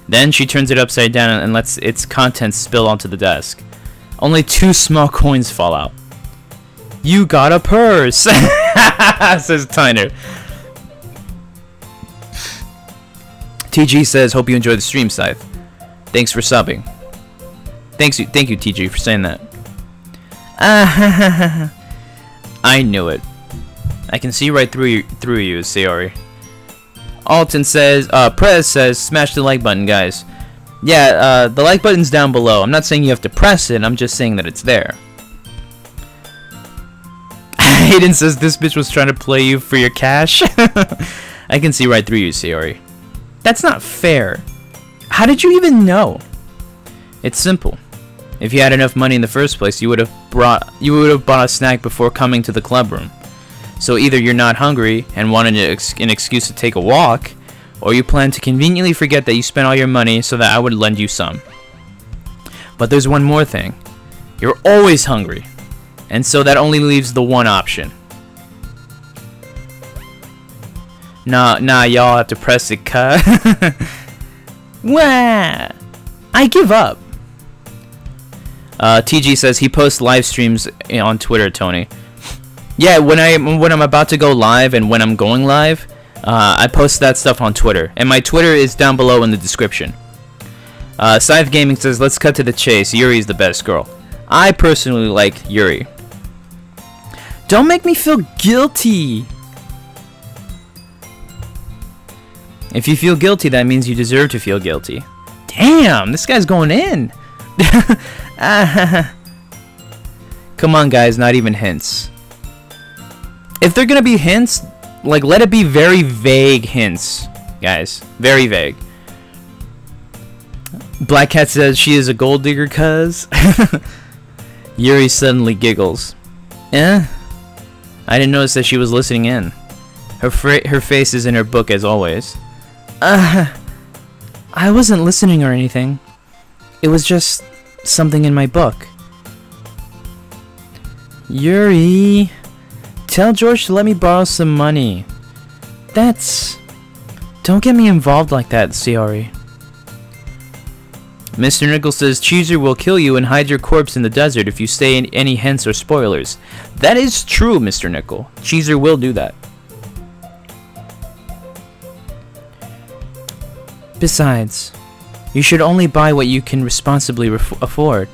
Then she turns it upside down and lets its contents spill onto the desk. Only 2 small coins fall out. You got a purse, says Tyner. TG says, hope you enjoy the stream, Scythe. Thanks for subbing. Thank you, TG, for saying that. I knew it. I can see right through you, Sayori. Alton says, Prez says, smash the like button, guys. Yeah, the like button's down below. I'm not saying you have to press it, I'm just saying that it's there. Hayden says, this bitch was trying to play you for your cash. I can see right through you, Sayori. That's not fair. How did you even know? It's simple. If you had enough money in the first place, you would have bought a snack before coming to the club room. So either you're not hungry and wanted an excuse to take a walk, or you plan to conveniently forget that you spent all your money so that I would lend you some. But there's one more thing. You're always hungry, and so that only leaves the one option. Nah, y'all have to press it, cut. Wah! I give up. TG says he posts live streams on Twitter, Tony. Yeah, when I'm about to go live and when I'm going live, I post that stuff on Twitter. And my Twitter is down below in the description. Scythe Gaming says, let's cut to the chase. Yuri's the best girl. I personally like Yuri. Don't make me feel guilty. If you feel guilty, that means you deserve to feel guilty. Damn, this guy's going in. Come on, guys, not even hints. If they're gonna be hints, like, let it be very vague hints, guys. Very vague. Black Cat says she is a gold digger, cuz. Yuri suddenly giggles. I didn't notice that she was listening in. Her face is in her book as always. I wasn't listening or anything. It was just something in my book. Yuri, tell George to let me borrow some money. Don't get me involved like that, Sayori. Mr. Nickel says Cheeser will kill you and hide your corpse in the desert if you say any hints or spoilers. That is true, Mr. Nickel. Cheeser will do that. Besides, you should only buy what you can responsibly afford.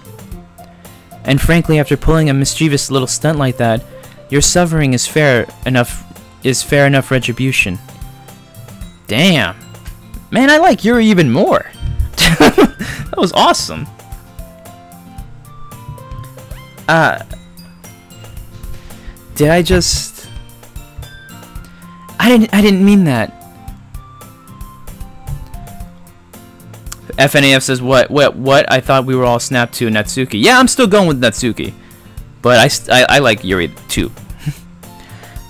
And frankly, after pulling a mischievous little stunt like that, your suffering is fair enough retribution. Damn. Man, I like Yuri even more. That was awesome. Did I just... I didn't mean that. FNAF says, what? I thought we were all snapped to Natsuki. Yeah, I'm still going with Natsuki. But I like Yuri too.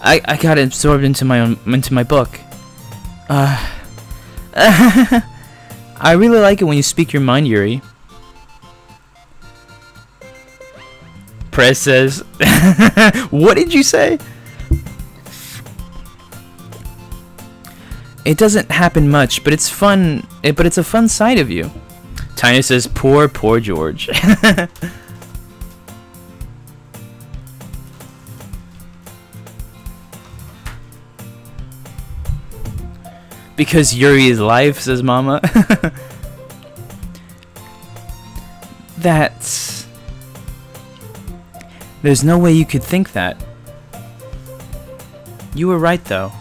I got absorbed into my book. I really like it when you speak your mind, Yuri. Press says, what did you say? It doesn't happen much, but it's fun. But it's a fun side of you. Tina says, poor George. Because Yuri is life, says Mama. There's no way you could think that. You were right, though.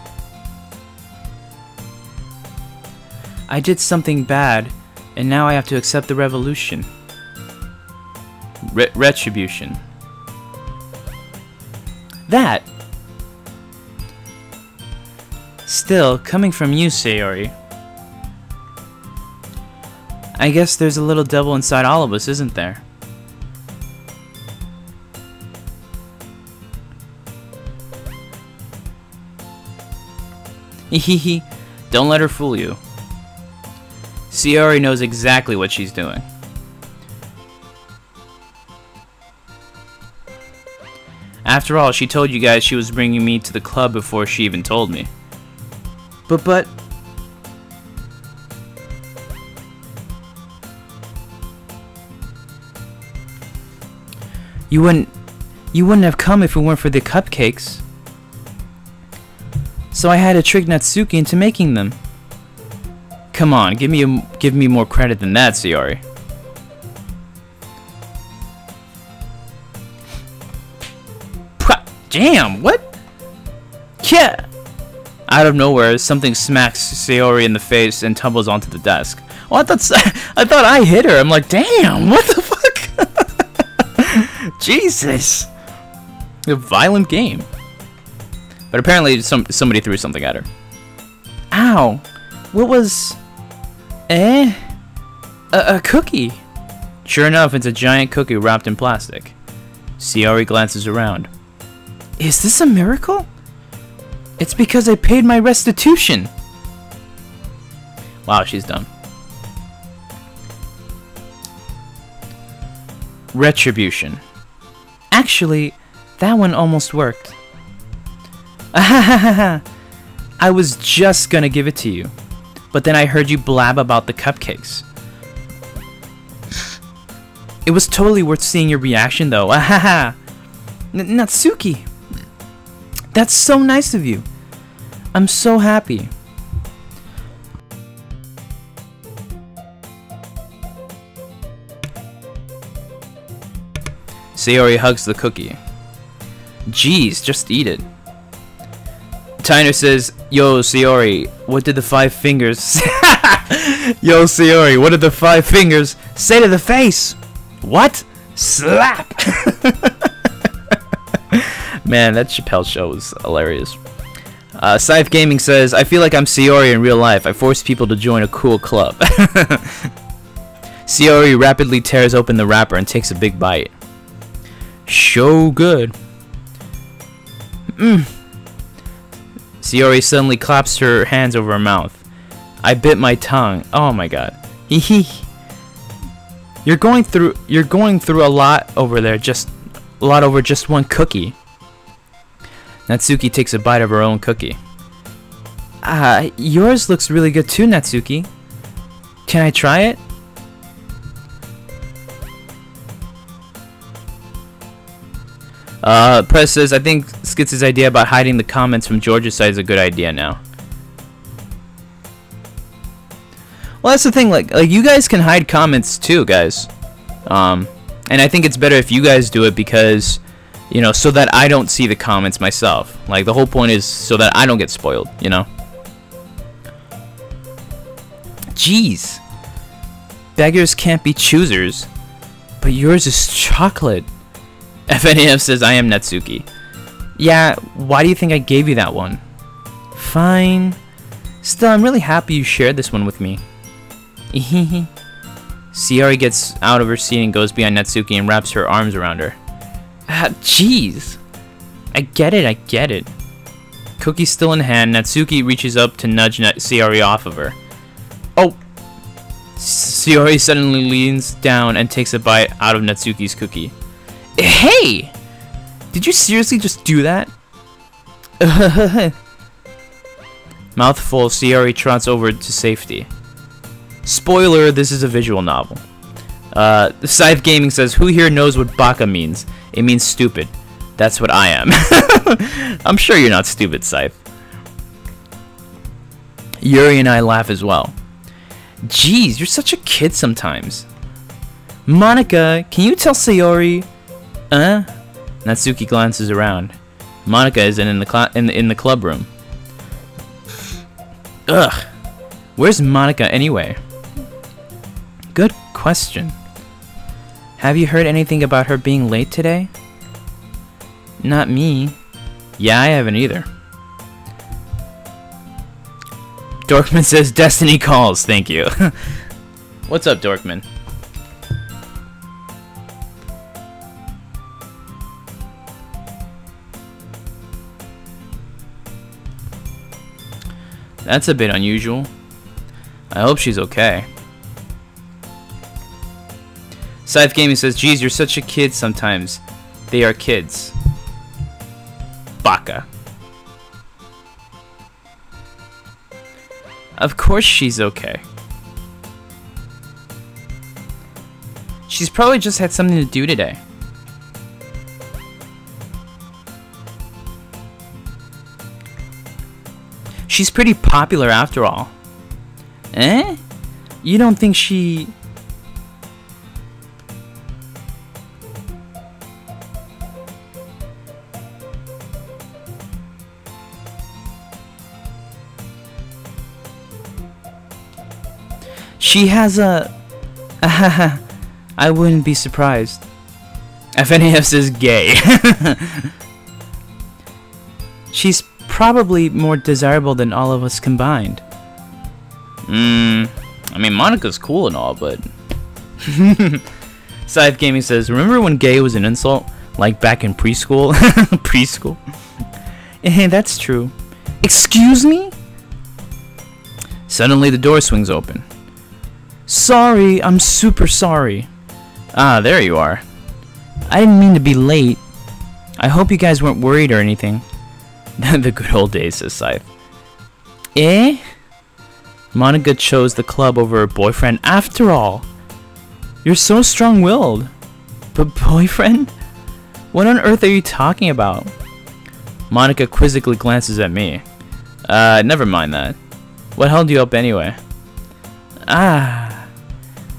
I did something bad, and now I have to accept the revolution. Retribution. That. Still, coming from you, Sayori. I guess there's a little devil inside all of us, isn't there? Hehe. Don't let her fool you. Sayori knows exactly what she's doing. After all, she told you guys she was bringing me to the club before she even told me. But... You wouldn't have come if it weren't for the cupcakes. So I had to trick Natsuki into making them. Come on, give me more credit than that, Sayori. Damn, what? Yeah! Out of nowhere, something smacks Sayori in the face and tumbles onto the desk. Oh, I thought I hit her. I'm like, damn, what the fuck? Jesus. A violent game. But apparently somebody threw something at her. Ow. What was... A cookie. Sure enough, it's a giant cookie wrapped in plastic. Sayori glances around. Is this a miracle? It's because I paid my restitution. Wow, she's dumb. Retribution. Actually, that one almost worked. I was just gonna give it to you, but then I heard you blab about the cupcakes. It was totally worth seeing your reaction though. Natsuki! That's so nice of you. I'm so happy. Sayori hugs the cookie. Jeez, just eat it. Tyner says, Yo, Sayori, what did the 5 fingers... Yo, Sayori, what did the 5 fingers say to the face? What? Slap! Man, that Chappelle show was hilarious. Scythe Gaming says, I feel like I'm Sayori in real life. I force people to join a cool club. Sayori rapidly tears open the wrapper and takes a big bite. So good. Sayori suddenly claps her hands over her mouth. I bit my tongue. Oh my god. You're going through a lot over there, over just one cookie. Natsuki takes a bite of her own cookie. Yours looks really good too, Natsuki. Can I try it? Press says, I think Skits' idea about hiding the comments from George's side is a good idea now. Well, that's the thing, like you guys can hide comments too, guys. And I think it's better if you guys do it because, you know, so that I don't see the comments myself. Like, the whole point is so that I don't get spoiled, you know? Jeez. Beggars can't be choosers, but yours is chocolate. FNAF says, I am Natsuki. Yeah, why do you think I gave you that one? Fine. Still, I'm really happy you shared this one with me. Sayori gets out of her seat and goes behind Natsuki and wraps her arms around her. Jeez. I get it. Cookie still in hand, Natsuki reaches up to nudge Sayori off of her. Oh! Sayori suddenly leans down and takes a bite out of Natsuki's cookie. Hey! Did you seriously just do that? Mouthful, Sayori trots over to safety. Spoiler, this is a visual novel. Scythe Gaming says, who here knows what baka means? It means stupid. That's what I am. I'm sure you're not stupid, Scythe. Yuri and I laugh as well. Jeez, you're such a kid sometimes. Monica, can you tell Sayori... Natsuki glances around. Monica is in the club room. Ugh. Where's Monica anyway? Good question. Have you heard anything about her being late today? Not me. Yeah, I haven't either. Dorkman says Destiny calls, thank you. What's up, Dorkman? That's a bit unusual. I hope she's okay. Scythe Gaming says, geez, you're such a kid sometimes. They are kids. Baka. Of course she's okay. She's probably just had something to do today. She's pretty popular after all. Eh? You don't think she... She has a... I wouldn't be surprised. FNAF says gay. She's probably more desirable than all of us combined. I mean, Monica's cool and all, but... Scythe Gaming says, remember when gay was an insult? Like back in preschool? Preschool? Eh, that's true. Excuse me? Suddenly the door swings open. Sorry, I'm super sorry. Ah, there you are. I didn't mean to be late. I hope you guys weren't worried or anything. The good old days, says Scythe. Eh? Monica chose the club over her boyfriend after all. You're so strong-willed. But boyfriend? What on earth are you talking about? Monica quizzically glances at me. Never mind that. What held you up anyway? Ah.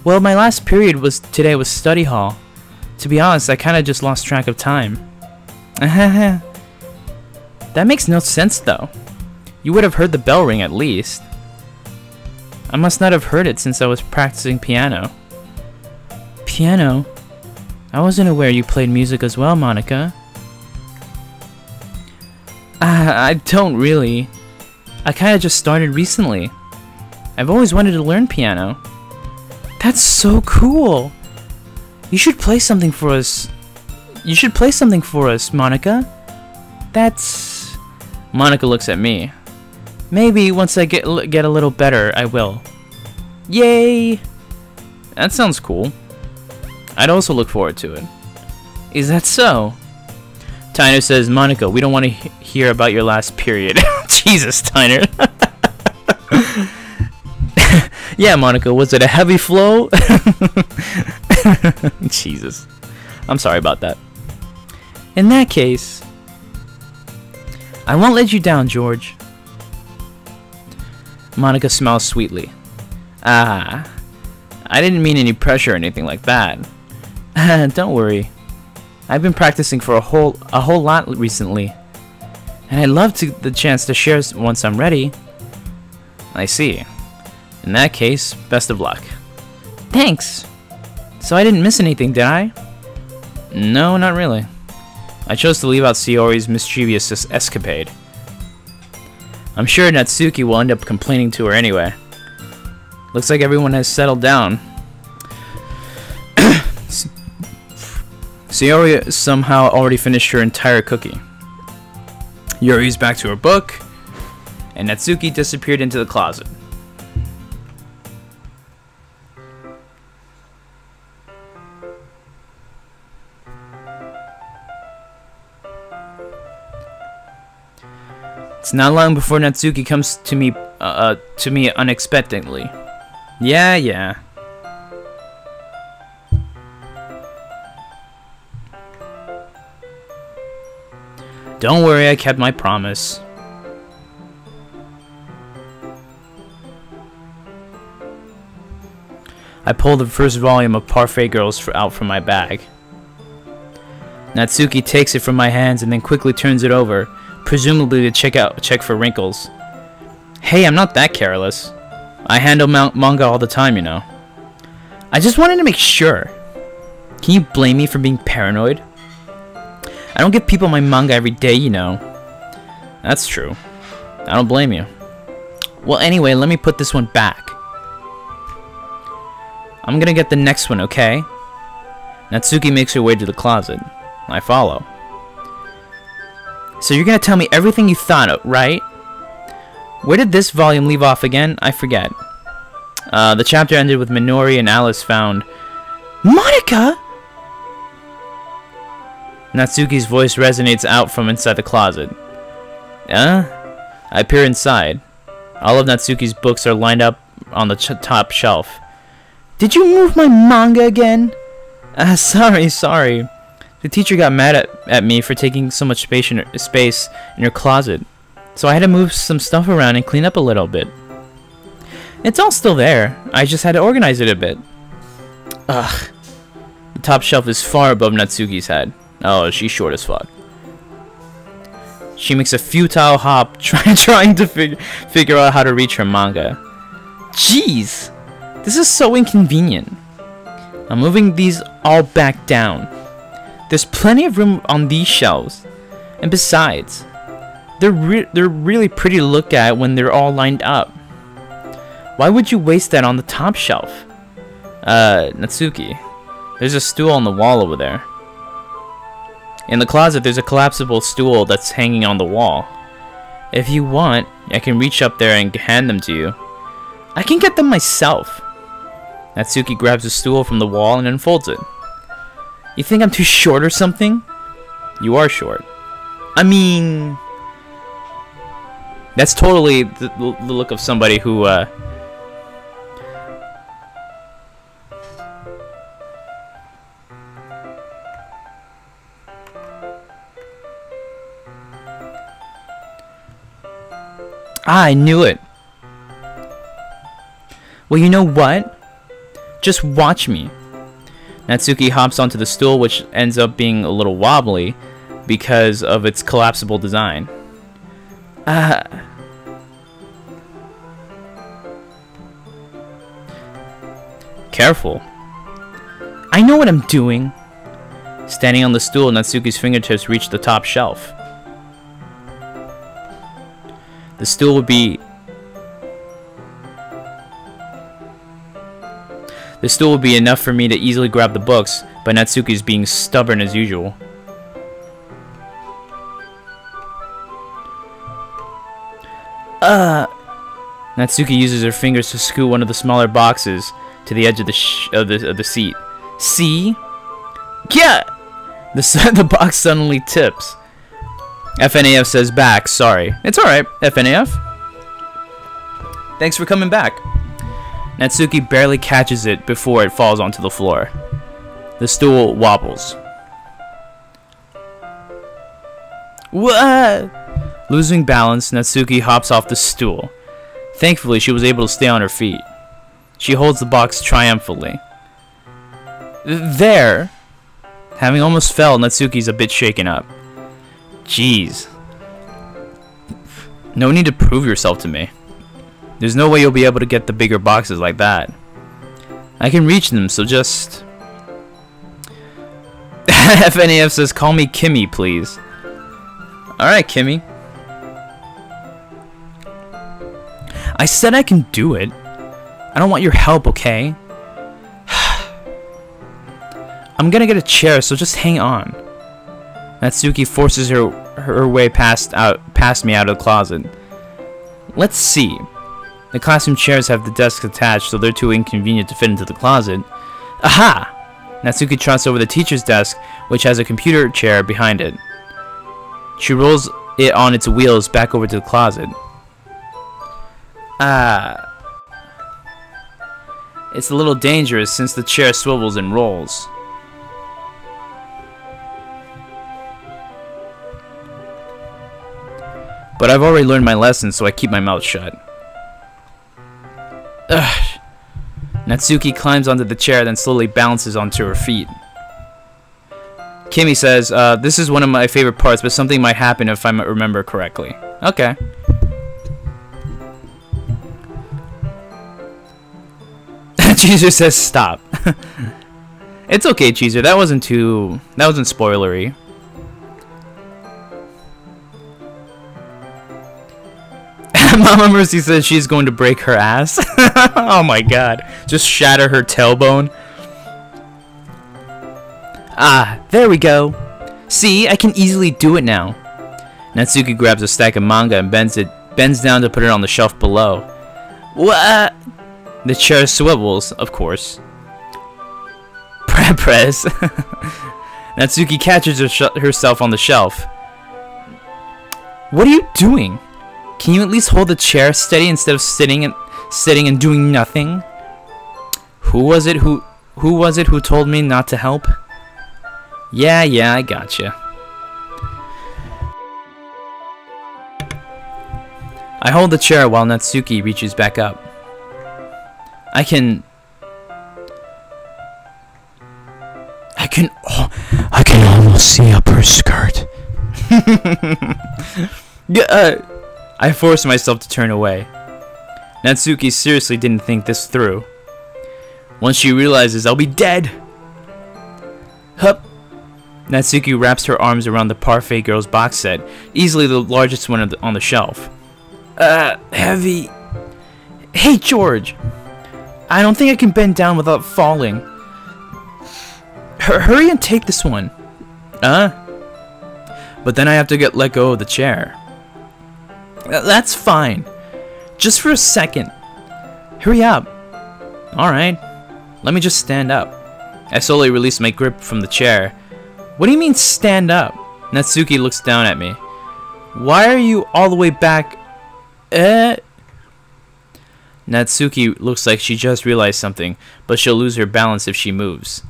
Well, my last period today was study hall. To be honest, I kinda just lost track of time. That makes no sense though. You would have heard the bell ring at least. I must not have heard it since I was practicing piano. Piano? I wasn't aware you played music as well, Monica. I don't really. I kinda just started recently. I've always wanted to learn piano. That's so cool! You should play something for us. You should play something for us, Monica. That's... Monica looks at me. Maybe once I get a little better, I will. Yay! That sounds cool. I'd also look forward to it. Is that so? Tyner says, Monica, we don't want to hear about your last period. Jesus, Tyner. Yeah, Monica, was it a heavy flow? Jesus. I'm sorry about that. In that case, I won't let you down, George. Monica smiles sweetly. Ah, I didn't mean any pressure or anything like that. Don't worry. I've been practicing for a whole lot recently. And I'd love the chance to share once I'm ready. I see. In that case, best of luck. Thanks! So I didn't miss anything, did I? No, not really. I chose to leave out Sayori's mischievous escapade. I'm sure Natsuki will end up complaining to her anyway. Looks like everyone has settled down. Sayori somehow already finished her entire cookie. Yuri's back to her book, and Natsuki disappeared into the closet. It's not long before Natsuki comes to me unexpectedly. Yeah. Don't worry, I kept my promise. I pulled the first volume of Parfait Girls out from my bag. Natsuki takes it from my hands and then quickly turns it over, presumably to check for wrinkles. Hey, I'm not that careless. I handle manga all the time, you know. I just wanted to make sure. Can you blame me for being paranoid? I don't give people my manga every day, you know. That's true. I don't blame you. Well, anyway, let me put this one back. I'm gonna get the next one, okay? Natsuki makes her way to the closet. I follow. So you're gonna tell me everything you thought of, right? Where did this volume leave off again? I forget. The chapter ended with Minori and Alice found... Monica! Natsuki's voice resonates out from inside the closet. I peer inside. All of Natsuki's books are lined up on the top shelf. Did you move my manga again? Sorry. The teacher got mad at me for taking so much space in her closet. So I had to move some stuff around and clean up a little bit. It's all still there. I just had to organize it a bit. Ugh. The top shelf is far above Natsuki's head. Oh, she's short as fuck. She makes a futile hop trying to figure out how to reach her manga. Jeez! This is so inconvenient. I'm moving these all back down. There's plenty of room on these shelves. And besides, they're really pretty to look at when they're all lined up. Why would you waste that on the top shelf? Natsuki, there's a stool on the wall over there. In the closet, there's a collapsible stool that's hanging on the wall. If you want, I can reach up there and hand them to you. I can get them myself. Natsuki grabs a stool from the wall and unfolds it. You think I'm too short or something? You are short. I mean... That's totally the look of somebody who, I knew it. Well, you know what? Just watch me. Natsuki hops onto the stool, which ends up being a little wobbly because of its collapsible design. Careful. I know what I'm doing. Standing on the stool, Natsuki's fingertips reach the top shelf. The stool would be enough for me to easily grab the books, but Natsuki's being stubborn as usual. Natsuki uses her fingers to scoot one of the smaller boxes to the edge of the seat. See? Yeah! The box suddenly tips. FNAF says back, sorry. It's alright, FNAF. Thanks for coming back. Natsuki barely catches it before it falls onto the floor. The stool wobbles. What? Losing balance, Natsuki hops off the stool. Thankfully, she was able to stay on her feet. She holds the box triumphantly. There! Having almost fell, Natsuki's a bit shaken up. Jeez. No need to prove yourself to me. There's no way you'll be able to get the bigger boxes like that. I can reach them, so just... FNAF says, call me Kimmy, please. Alright, Kimmy. I said I can do it. I don't want your help, okay? I'm gonna get a chair, so just hang on. Natsuki forces her way past me out of the closet. Let's see. The classroom chairs have the desks attached, so they're too inconvenient to fit into the closet. Aha! Natsuki trots over the teacher's desk, which has a computer chair behind it. She rolls it on its wheels back over to the closet. It's a little dangerous since the chair swivels and rolls. But I've already learned my lesson, so I keep my mouth shut. Ugh. Natsuki climbs onto the chair, then slowly balances onto her feet. Kimmy says, this is one of my favorite parts, but something might happen if I remember correctly. Okay. Cheezer says stop. It's okay, Cheezer. That wasn't spoilery. Mama Mercy says she's going to break her ass. Oh my god. Just shatter her tailbone. Ah, there we go. See, I can easily do it now. Natsuki grabs a stack of manga and bends it bends down to put it on the shelf below. What? The chair swivels, of course. Press. Natsuki catches herself on the shelf. What are you doing? Can you at least hold the chair steady instead of sitting and doing nothing? Who was it who told me not to help? Yeah, I gotcha. I hold the chair while Natsuki reaches back up. I can almost see up her skirt. I force myself to turn away. Natsuki seriously didn't think this through. Once she realizes I'll be dead. Hup. Natsuki wraps her arms around the Parfait Girls box set, easily the largest one on the shelf. Heavy. Hey, George. I don't think I can bend down without falling. Hurry and take this one. But then I have to let go of the chair. That's fine. Just for a second. Hurry up. Alright. Let me just stand up. I slowly release my grip from the chair. What do you mean stand up? Natsuki looks down at me. Why are you all the way back? Natsuki looks like she just realized something, but she'll lose her balance if she moves.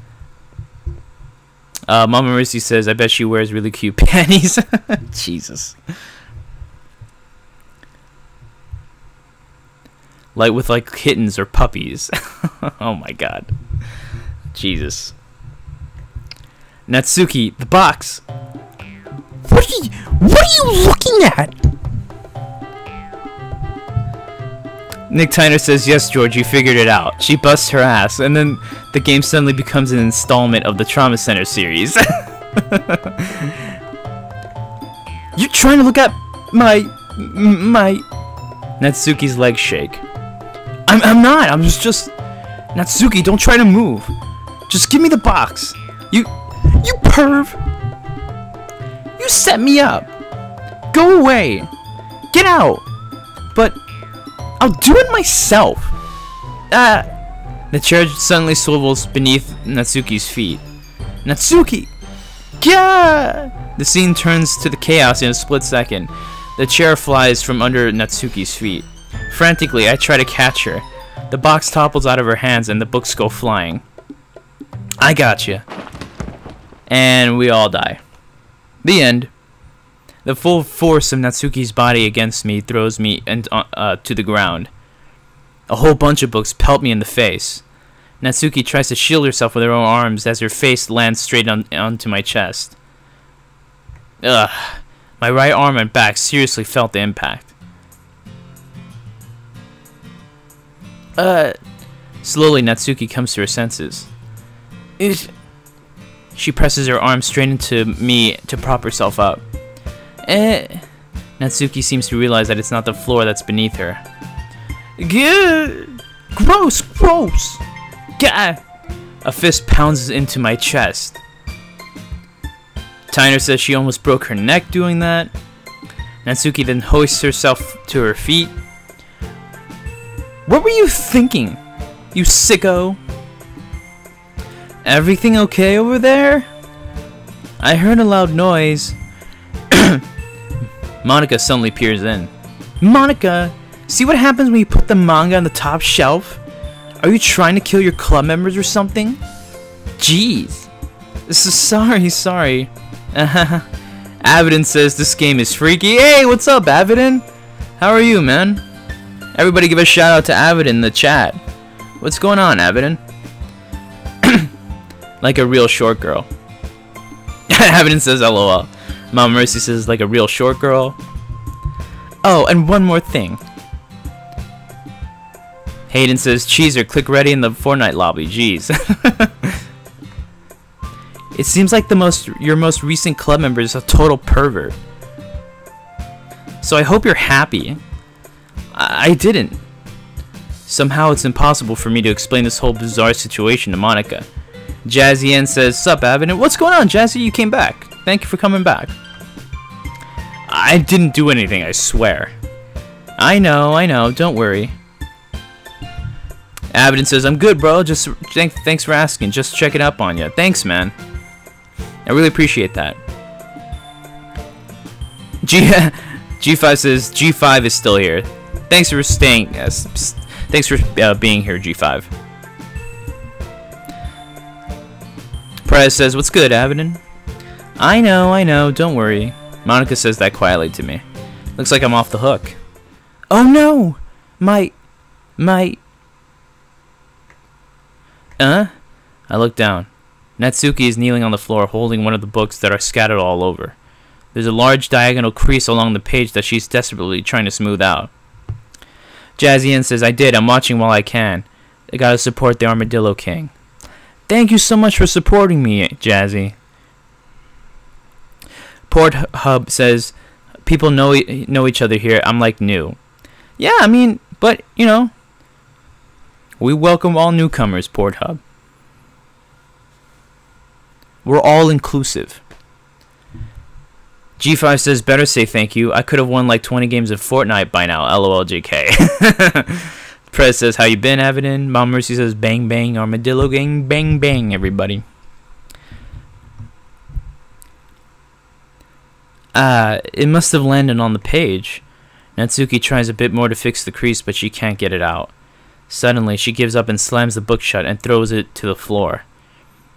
Mama Mercy says, I bet she wears really cute panties. Jesus. Like kittens or puppies. Oh my god. Jesus. Natsuki, the box. What are you looking at? Nick Tyner says, yes, George, you figured it out. She busts her ass, and then the game suddenly becomes an installment of the Trauma Center series. You're trying to look at my... Natsuki's legs shake. I'm not, I'm just... Natsuki, don't try to move. Just give me the box. You perv. You set me up. Go away. Get out. But... I'll do it myself. The chair suddenly swivels beneath Natsuki's feet. Natsuki! Yeah! The scene turns to the chaos in a split second. The chair flies from under Natsuki's feet. Frantically, I try to catch her. The box topples out of her hands and the books go flying. I gotcha. And we all die. The end. The full force of Natsuki's body against me throws me to the ground. A whole bunch of books pelt me in the face. Natsuki tries to shield herself with her own arms as her face lands straight onto my chest. Ugh. My right arm and back seriously felt the impact. Slowly, Natsuki comes to her senses. She presses her arm straight into me to prop herself up. Natsuki seems to realize that it's not the floor that's beneath her. Gross! Gah! A fist pounds into my chest. Tyner says she almost broke her neck doing that. Natsuki then hoists herself to her feet. What were you thinking, you sicko? Everything okay over there? I heard a loud noise. Monica suddenly peers in. Monica, see what happens when you put the manga on the top shelf? Are you trying to kill your club members or something? Jeez. Sorry. Avidin says this game is freaky. Hey, what's up, Avidin? How are you, man? Everybody give a shout out to Avidin in the chat. What's going on, Avidin? Like a real short girl. Avidin says LOL. Mama Mercy says like a real short girl. Oh, and one more thing. Hayden says, Cheeser, click ready in the Fortnite lobby. Jeez. It seems like your most recent club member is a total pervert. So I hope you're happy. I didn't. Somehow it's impossible for me to explain this whole bizarre situation to Monica. Jazzy N says, sup, Avenue? What's going on, Jazzy? You came back. Thank you for coming back. I didn't do anything, I swear. I know, don't worry. Abaddon says, I'm good, bro. Just thanks for asking. Just checking up on you. Thanks, man. I really appreciate that. G5 says, G5 is still here. Thanks for staying. Thanks for being here, G5. Perez says, what's good, Abaddon? I know, don't worry. Monica says that quietly to me. Looks like I'm off the hook. Oh no! My... I look down. Natsuki is kneeling on the floor holding one of the books that are scattered all over. There's a large diagonal crease along the page that she's desperately trying to smooth out. Jazzy says, I did. I'm watching while I can. I gotta support the Armadillo King. Thank you so much for supporting me, Jazzy. Porthub says, people know each other here. I'm like new. Yeah, I mean, but, you know, we welcome all newcomers, Porthub. We're all inclusive. G5 says, better say thank you. I could have won like 20 games of Fortnite by now. LOL JK. Prez says, how you been, Abaddon? Mom Mercy says, bang bang, Armadillo Gang, bang bang, everybody. It must have landed on the page. Natsuki tries a bit more to fix the crease, but she can't get it out. Suddenly, she gives up and slams the book shut and throws it to the floor.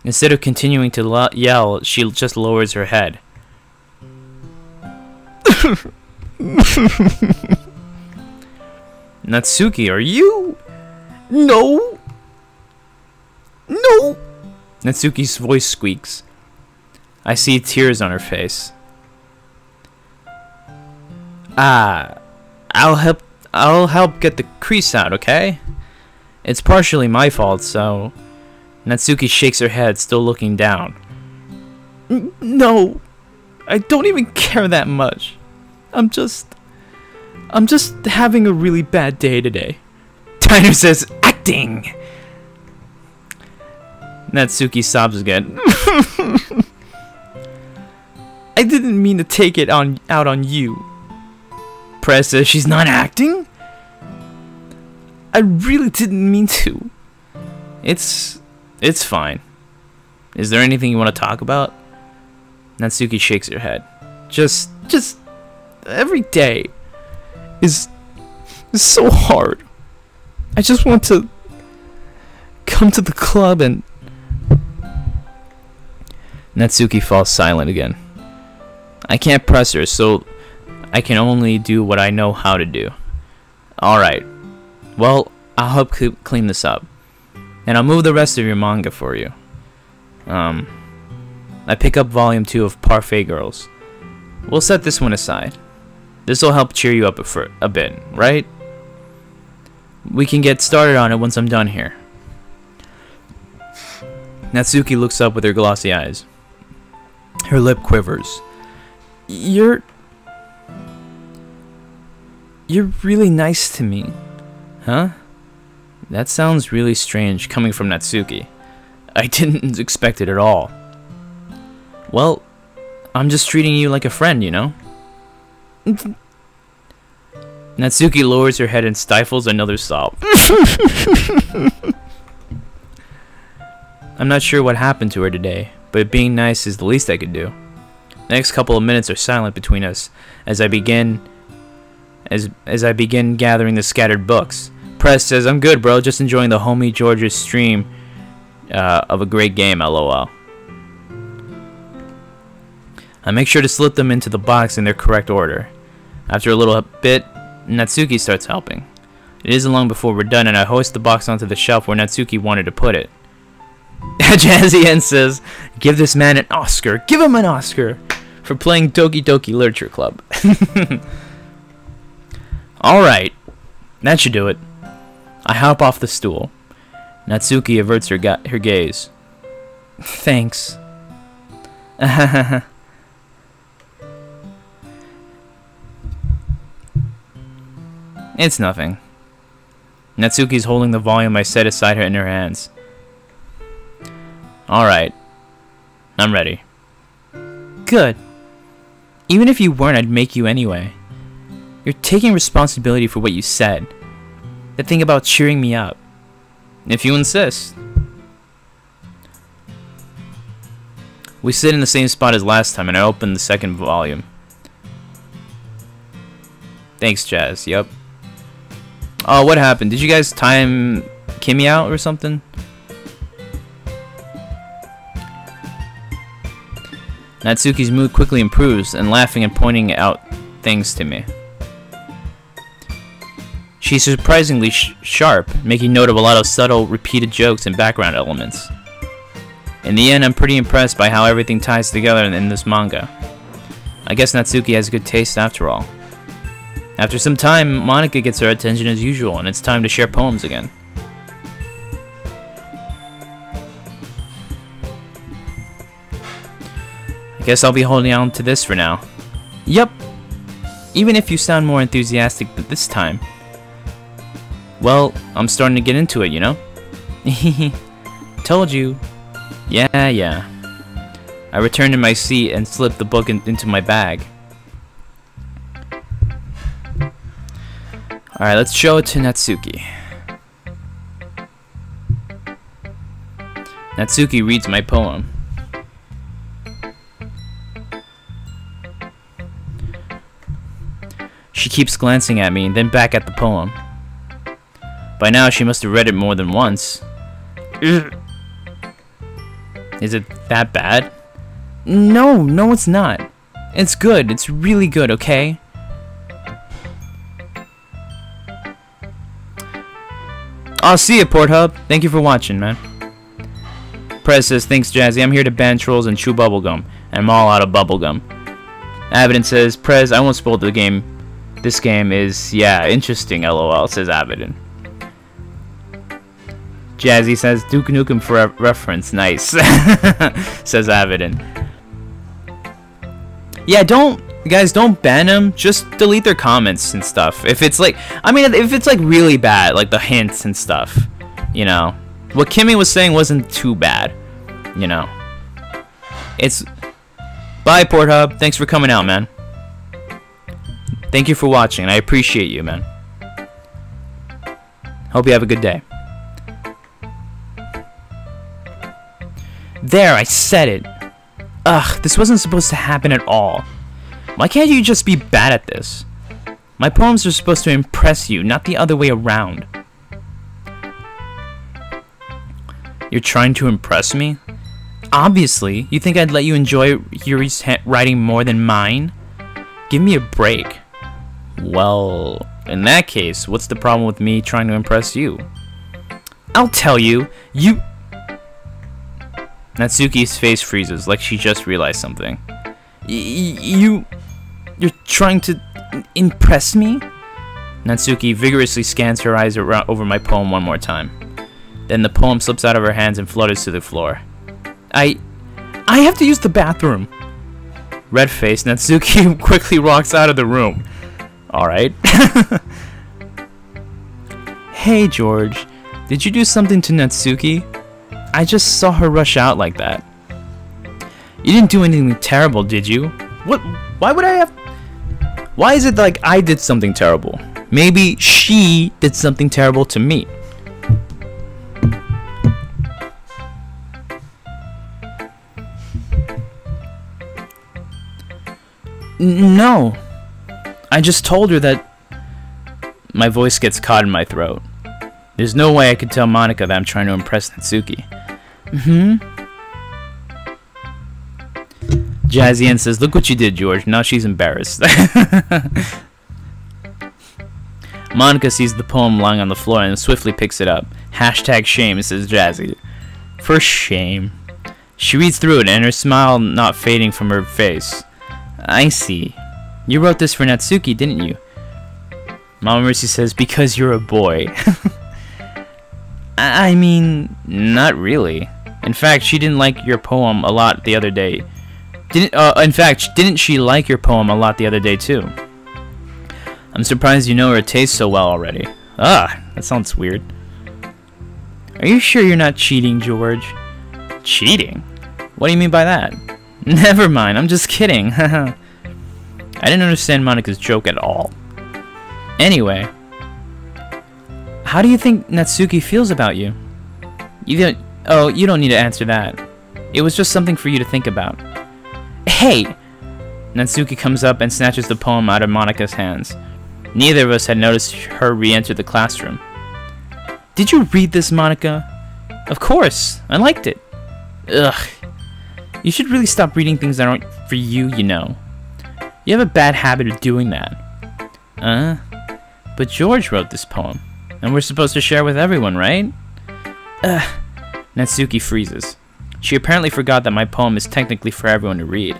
Instead of continuing to yell, she just lowers her head. Natsuki, are you? No! No! Natsuki's voice squeaks. I see tears on her face. I'll help get the crease out, okay? It's partially my fault, so... Natsuki shakes her head, still looking down. No, I don't even care that much. I'm just having a really bad day today. Tyner says, acting! Natsuki sobs again. I didn't mean to take it out on you. Press says, she's not acting? I really didn't mean to. It's fine. Is there anything you want to talk about? Natsuki shakes her head. Just every day is so hard. I just want to come to the club and... Natsuki falls silent again. I can't press her, so I can only do what I know how to do. Alright. Well, I'll help clean this up. And I'll move the rest of your manga for you. I pick up volume 2 of Parfait Girls. We'll set this one aside. This will help cheer you up a bit, right? We can get started on it once I'm done here. Natsuki looks up with her glossy eyes. Her lip quivers. You're really nice to me. Huh? That sounds really strange coming from Natsuki. I didn't expect it at all. Well, I'm just treating you like a friend, you know? Natsuki lowers her head and stifles another sob. I'm not sure what happened to her today, but being nice is the least I could do. The next couple of minutes are silent between us as I begin gathering the scattered books. Press says, I'm good, bro. Just enjoying the homie George's stream of a great game, LOL. I make sure to slip them into the box in their correct order. After a little bit, Natsuki starts helping. It isn't long before we're done, and I hoist the box onto the shelf where Natsuki wanted to put it. Jazzy N says, give this man an Oscar. Give him an Oscar for playing Doki Doki Literature Club. Alright, that should do it. I hop off the stool. Natsuki averts her gaze. Thanks. It's nothing. Natsuki's holding the volume I set aside her in her hands. Alright. I'm ready. Good. Even if you weren't, I'd make you anyway. You're taking responsibility for what you said. The thing about cheering me up. If you insist. We sit in the same spot as last time, and I open the second volume. Thanks, Jazz. Yep. Oh, what happened? Did you guys time Kimmy out or something? Natsuki's mood quickly improves, and laughing and pointing out things to me. She's surprisingly sharp, making note of a lot of subtle, repeated jokes and background elements. In the end, I'm pretty impressed by how everything ties together in this manga. I guess Natsuki has good taste after all. After some time, Monika gets her attention as usual, and it's time to share poems again. I guess I'll be holding on to this for now. Yep. Even if you sound more enthusiastic this time. Well, I'm starting to get into it, you know? Told you. Yeah. I returned to my seat and slipped the book into my bag. Alright, let's show it to Natsuki. Natsuki reads my poem. She keeps glancing at me, then back at the poem. By now, she must have read it more than once. Is it that bad? No, it's not. It's good. It's really good, okay? I'll see you, Porthub. Thank you for watching, man. Prez says, thanks, Jazzy. I'm here to ban trolls and chew bubblegum. And I'm all out of bubblegum. Abaddon says, Prez, I won't spoil the game. This game is, yeah, interesting, lol, says Abaddon. Jazzy says, Duke Nukem for reference. Nice. Says Abaddon. Yeah, guys, don't ban them. Just delete their comments and stuff. If it's like, if it's like really bad, like the hints and stuff, you know. What Kimmy was saying wasn't too bad, you know. Bye, Porthub. Thanks for coming out, man. Thank you for watching, and I appreciate you, man. Hope you have a good day. There, I said it. Ugh, this wasn't supposed to happen at all. Why can't you just be bad at this? My poems are supposed to impress you, not the other way around. You're trying to impress me? Obviously, you think I'd let you enjoy Yuri's writing more than mine? Give me a break. Well, in that case, what's the problem with me trying to impress you? I'll tell you, Natsuki's face freezes, like she just realized something. You're trying to impress me? Natsuki vigorously scans her eyes over my poem one more time. Then the poem slips out of her hands and flutters to the floor. I have to use the bathroom. Red-faced, Natsuki quickly walks out of the room. Alright. Hey, George. Did you do something to Natsuki? I just saw her rush out like that. You didn't do anything terrible, did you? What? Why would I have... Why is it like I did something terrible? Maybe she did something terrible to me. No. I just told her that... My voice gets caught in my throat. There's no way I could tell Monika that I'm trying to impress Natsuki. Jazzy Ann says, look what you did, George. Now she's embarrassed. Monika sees the poem lying on the floor and swiftly picks it up. Hashtag shame, says Jazzy. For shame. She reads through it and her smile not fading from her face. I see. You wrote this for Natsuki, didn't you? Mama Mercy says, because you're a boy. I mean, not really. In fact, she didn't like your poem a lot the other day. Didn't she like your poem a lot the other day too? I'm surprised you know her taste so well already. Ah, that sounds weird. Are you sure you're not cheating, George? Cheating? What do you mean by that? Never mind, I'm just kidding. I didn't understand Monika's joke at all. Anyway, how do you think Natsuki feels about you? You don't need to answer that. It was just something for you to think about. Hey! Natsuki comes up and snatches the poem out of Monika's hands. Neither of us had noticed her re-enter the classroom. Did you read this, Monika? Of course, I liked it. Ugh. You should really stop reading things that aren't for you, you know. You have a bad habit of doing that. But George wrote this poem, and we're supposed to share with everyone, right? Ugh. Natsuki freezes. She apparently forgot that my poem is technically for everyone to read.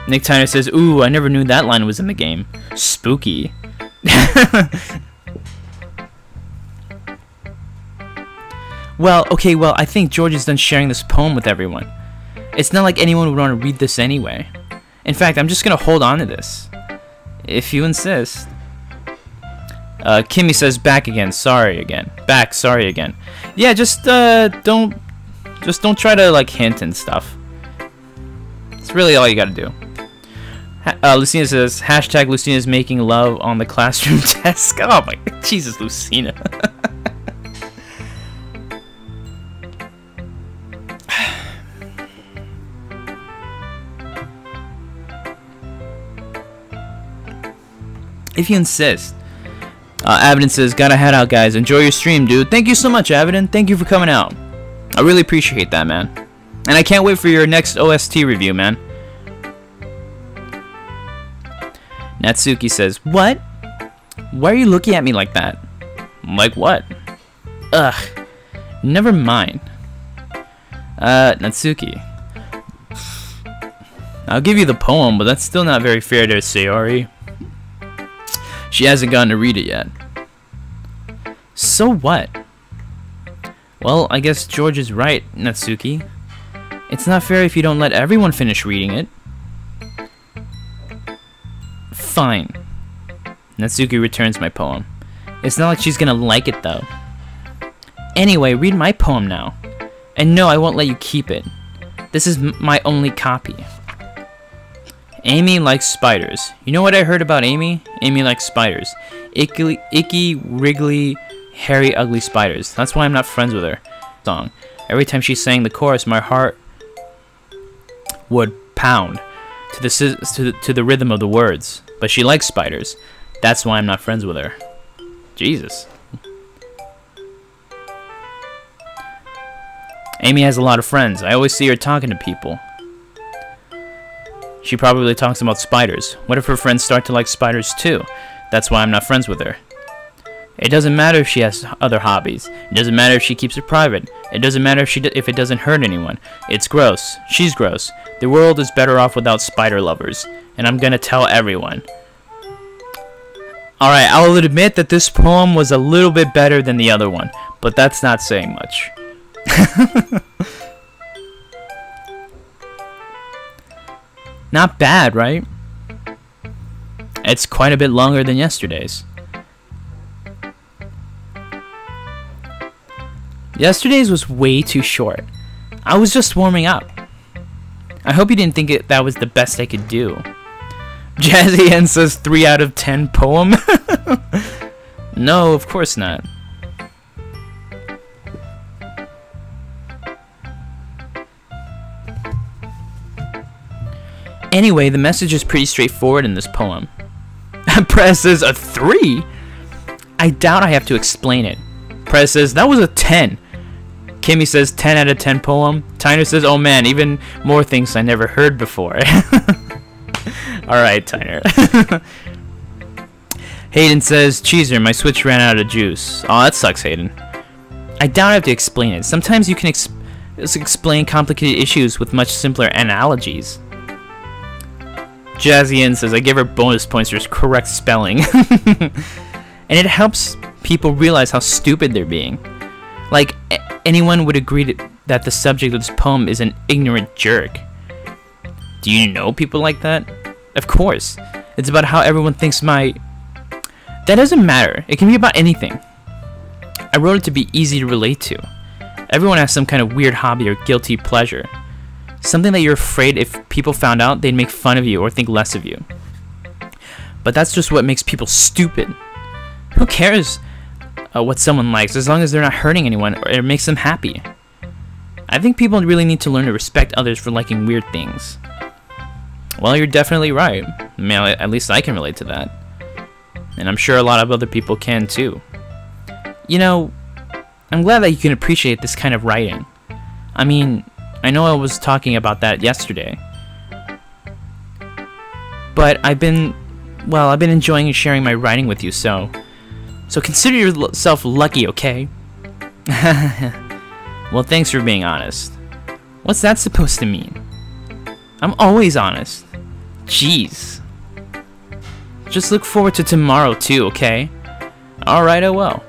Nick Tyner says, ooh, I never knew that line was in the game. Spooky. Well, I think George is done sharing this poem with everyone. It's not like anyone would want to read this anyway. In fact, I'm just gonna hold on to this. If you insist. Kimmy says, back again, sorry again. Back, sorry again. Yeah, just don't try to, like, hint and stuff. It's really all you gotta do. Lucina says, hashtag Lucina's making love on the classroom desk. Oh my god, Jesus, Lucina. If you insist. Avidin says, gotta head out, guys. Enjoy your stream, dude. Thank you so much, Avidin. Thank you for coming out. I really appreciate that, man. And I can't wait for your next OST review, man. Natsuki says, what? Why are you looking at me like that? Like what? Ugh. Never mind. Natsuki. I'll give you the poem, but that's still not very fair to Sayori. She hasn't gotten to read it yet. So what? Well, I guess George is right, Natsuki. It's not fair if you don't let everyone finish reading it. Fine. Natsuki returns my poem. It's not like she's gonna like it, though. Anyway, read my poem now. And no, I won't let you keep it. This is my only copy. Amy likes spiders. You know what I heard about Amy? Amy likes spiders. Icky, wriggly, hairy, ugly spiders. That's why I'm not friends with her. Song. Every time she sang the chorus, my heart would pound to the rhythm of the words. But she likes spiders. That's why I'm not friends with her. Jesus. Amy has a lot of friends. I always see her talking to people. She probably talks about spiders. What if her friends start to like spiders too? That's why I'm not friends with her. It doesn't matter if she has other hobbies. It doesn't matter if she keeps it private. It doesn't matter if it doesn't hurt anyone. It's gross. She's gross. The world is better off without spider lovers. And I'm gonna tell everyone. Alright, I'll admit that this poem was a little bit better than the other one. But that's not saying much. Not bad, right? It's quite a bit longer than yesterday's. Yesterday's was way too short. I was just warming up. I hope you didn't think that was the best I could do. Jazzy N says 3 out of 10 poem. No, of course not. Anyway, the message is pretty straightforward in this poem. Prez says a 3? I doubt I have to explain it. Prez says that was a 10. Kimmy says 10 out of 10 poem. Tyner says, oh man, even more things I never heard before. Alright, Tyner. Hayden says, Cheeser, my Switch ran out of juice. Oh, that sucks, Hayden. I doubt I have to explain it. Sometimes you can explain complicated issues with much simpler analogies. Jazzy says, I give her bonus points for correct spelling. And it helps people realize how stupid they're being. Like, anyone would agree that the subject of this poem is an ignorant jerk. Do you know people like that? Of course. It's about how everyone thinks That doesn't matter. It can be about anything. I wrote it to be easy to relate to. Everyone has some kind of weird hobby or guilty pleasure. Something that you're afraid if people found out, they'd make fun of you or think less of you. but that's just what makes people stupid. Who cares what someone likes as long as they're not hurting anyone or it makes them happy? I think people really need to learn to respect others for liking weird things. Well, you're definitely right. I mean, at least I can relate to that. And I'm sure a lot of other people can too. You know, I'm glad that you can appreciate this kind of writing. I mean, I know I was talking about that yesterday. But I've been enjoying sharing my writing with you, so consider yourself lucky, okay? Well, thanks for being honest. What's that supposed to mean? I'm always honest. Jeez. Just look forward to tomorrow too, okay? Alright, I will.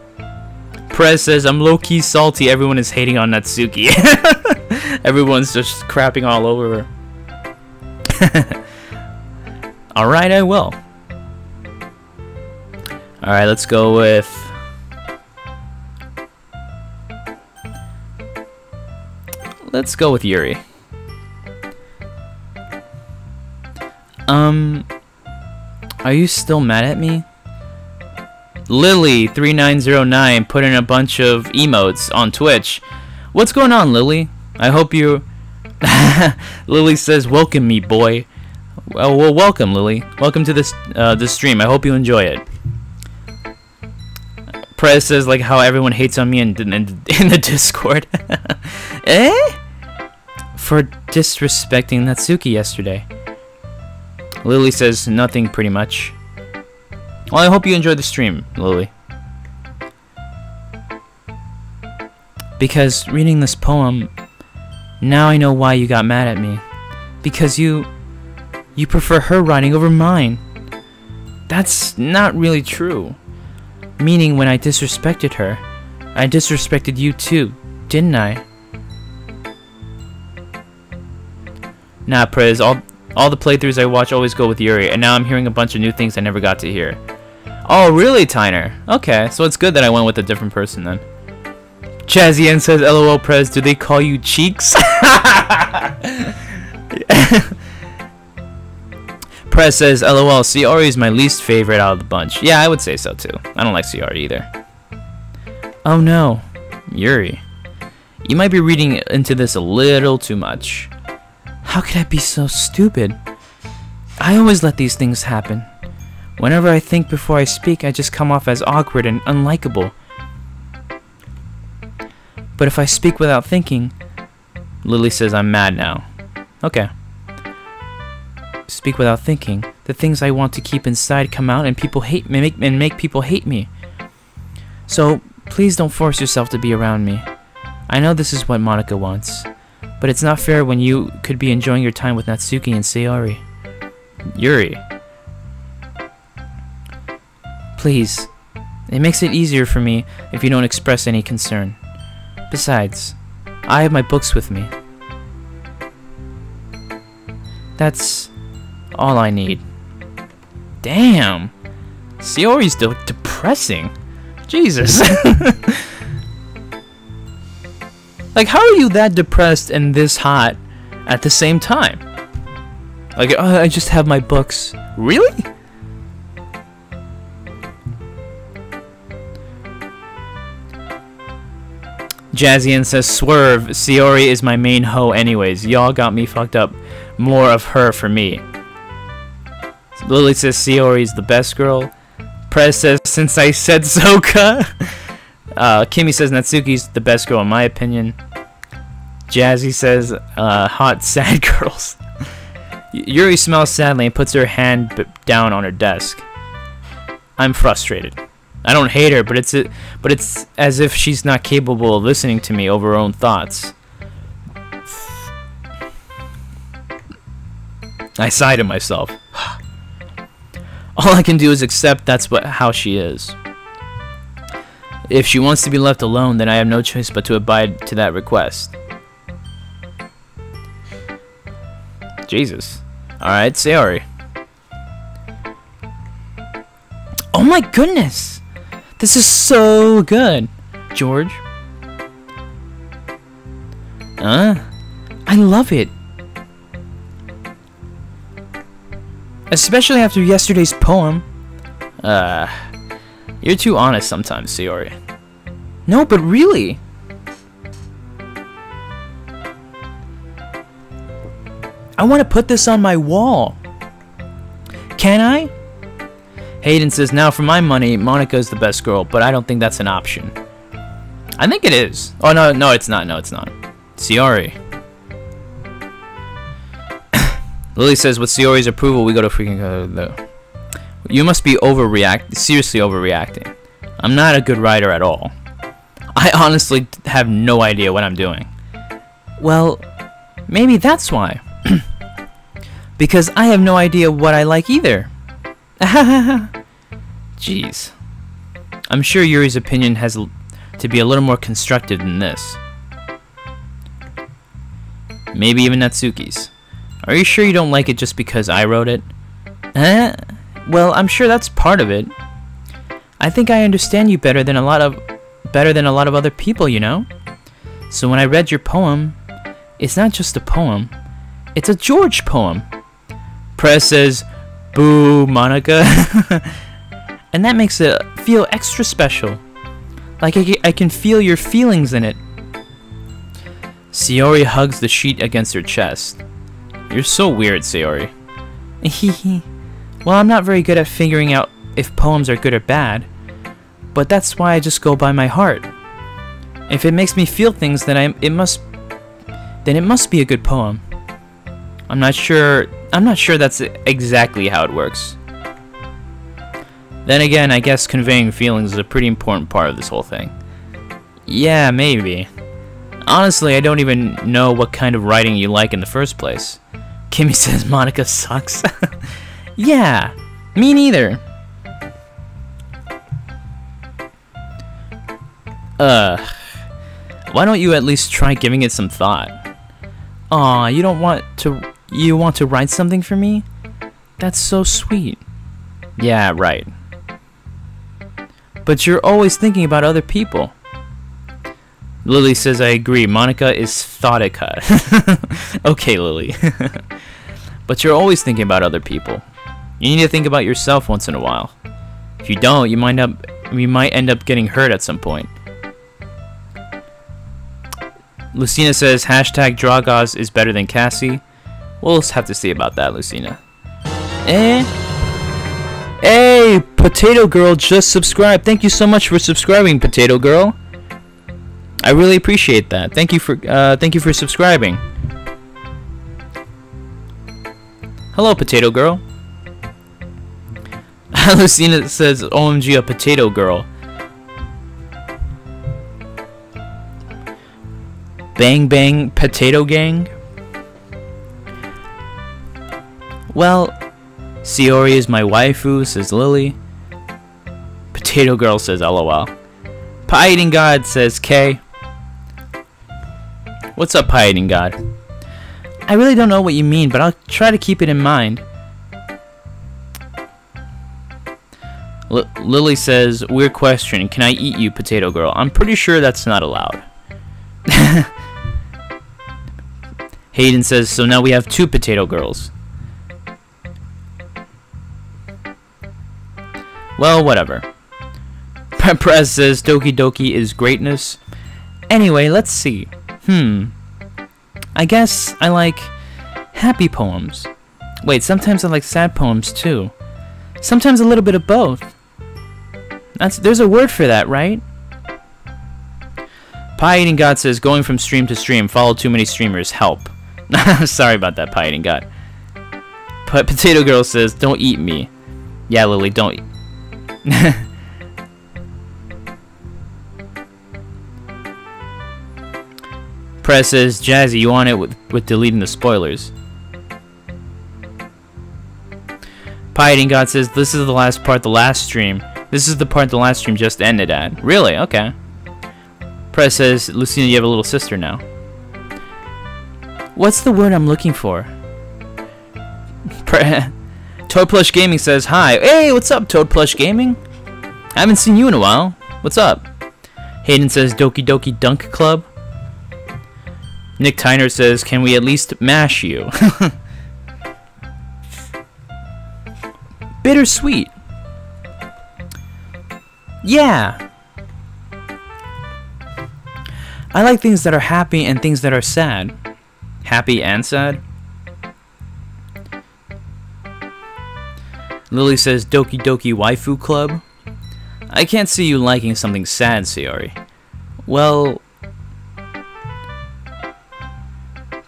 Prez says, I'm low-key salty. Everyone is hating on Natsuki. Everyone's just crapping all over her. Alright, I will. Alright, let's go with... Let's go with Yuri. Are you still mad at me? Lily3909 put in a bunch of emotes on Twitch. What's going on, Lily? I hope you... Lily says, welcome me, boy. Well, welcome, Lily. Welcome to this stream. I hope you enjoy it. Prez says, like, how everyone hates on me in the Discord. Eh? For disrespecting Natsuki yesterday. Lily says, nothing, pretty much. Well, I hope you enjoyed the stream, Lily. Because reading this poem, now I know why you got mad at me. Because you prefer her writing over mine. That's not really true. Meaning when I disrespected her, I disrespected you too, didn't I? Nah, Prez, all the playthroughs I watch always go with Yuri, and now I'm hearing a bunch of new things I never got to hear. Oh, really, Tyner? Okay, so it's good that I went with a different person then. Chazien says, LOL, Prez, do they call you Cheeks? Prez says, LOL, Ciori is my least favorite out of the bunch. Yeah, I would say so too. I don't like Ciori either. Oh no, Yuri. You might be reading into this a little too much. How could I be so stupid? I always let these things happen. Whenever I think before I speak, I just come off as awkward and unlikable. But if I speak without thinking... Lily says I'm mad now. Okay. Speak without thinking. The things I want to keep inside come out and people hate me, make people hate me. So, please don't force yourself to be around me. I know this is what Monica wants. But it's not fair when you could be enjoying your time with Natsuki and Sayori. Yuri. Please. It makes it easier for me if you don't express any concern. Besides, I have my books with me. That's all I need. Damn. Sayori's depressing. Jesus. Like, how are you that depressed and this hot at the same time? Like, oh, I just have my books. Really? Jazzian says, swerve, Sayori is my main hoe anyways. Y'all got me fucked up. More of her for me. Lily says, Sayori is the best girl. Prez says, since I said Soka. Kimmy says, Natsuki's the best girl in my opinion. Jazzy says, hot sad girls. Yuri smells sadly and puts her hand down on her desk. I'm frustrated. I don't hate her, but it's as if she's not capable of listening to me over her own thoughts. I sigh to myself. All I can do is accept that's how she is. If she wants to be left alone, then I have no choice but to abide to that request. Jesus. Alright, Sayori. Oh my goodness! This is so good, George. I love it. Especially after yesterday's poem. You're too honest sometimes, Sayori. No, but really. I want to put this on my wall. Can I? Hayden says, now for my money, Monica is the best girl, but I don't think that's an option. I think it is. Oh, no, it's not. No, it's not. Sayori. Lily says, with Sayori's approval, we go to freaking... You must be seriously overreacting. I'm not a good writer at all. I honestly have no idea what I'm doing. Well, maybe that's why. Because I have no idea what I like either. Jeez. I'm sure Yuri's opinion has to be a little more constructive than this. Maybe even Natsuki's. Are you sure you don't like it just because I wrote it? Well, I'm sure that's part of it. I think I understand you better than a lot of other people, you know? So when I read your poem, it's not just a poem. It's a George poem. Press says, boo, Monica. And that makes it feel extra special. Like I can feel your feelings in it. Sayori hugs the sheet against her chest. You're so weird, Sayori. Well, I'm not very good at figuring out if poems are good or bad. But that's why I just go by my heart. If it makes me feel things, then it must be a good poem. I'm not sure that's exactly how it works. Then again, I guess conveying feelings is a pretty important part of this whole thing. Yeah, maybe. Honestly, I don't even know what kind of writing you like in the first place. Kimmy says Monica sucks. Yeah, me neither. Why don't you at least try giving it some thought? Aw, you want to write something for me? That's so sweet. Yeah, right. But you're always thinking about other people. Lily says I agree. Monica is thoughttica. Okay, Lily. But you're always thinking about other people. You need to think about yourself once in a while. If you don't, you might end up getting hurt at some point. Lucina says hashtag Dragos is better than Cassie. We'll have to see about that, Lucina. Hey, Potato Girl just subscribed. Thank you so much for subscribing, Potato Girl. I really appreciate that. Thank you for subscribing. Hello, Potato Girl. Lucina says, OMG, a Potato Girl. Bang Bang Potato Gang. Well, Sayori is my waifu, says Lily. Potato Girl says LOL. Pie Eating God says K. What's up, Pie Eating God? I really don't know what you mean, but I'll try to keep it in mind. Lily says, weird question, can I eat you, Potato Girl? I'm pretty sure that's not allowed. Hayden says, so now we have 2 Potato Girls. Well, whatever. Prez says, Doki Doki is greatness. Anyway, let's see. I guess I like happy poems. Wait, sometimes I like sad poems too. Sometimes a little bit of both. There's a word for that, right? Pie Eating God says, going from stream to stream, follow too many streamers, help. Sorry about that, Pie Eating God. But Potato Girl says, don't eat me. Yeah, Lily, don't eat. Press says, Jazzy, you on it with deleting the spoilers. Pie Eating God says, this is the last part, the last stream. This is the part the last stream just ended at. Really? Okay. Press says, Lucina, you have a little sister now. What's the word I'm looking for? Toad Plush Gaming says, hi. Hey, what's up, Toad Plush Gaming? I haven't seen you in a while. What's up? Hayden says, Doki Doki Dunk Club. Nick Tyner says, can we at least mash you? Bittersweet. Yeah. I like things that are happy and things that are sad. Happy and sad? Lily says, Doki Doki Waifu Club? I can't see you liking something sad, Sayori. Well...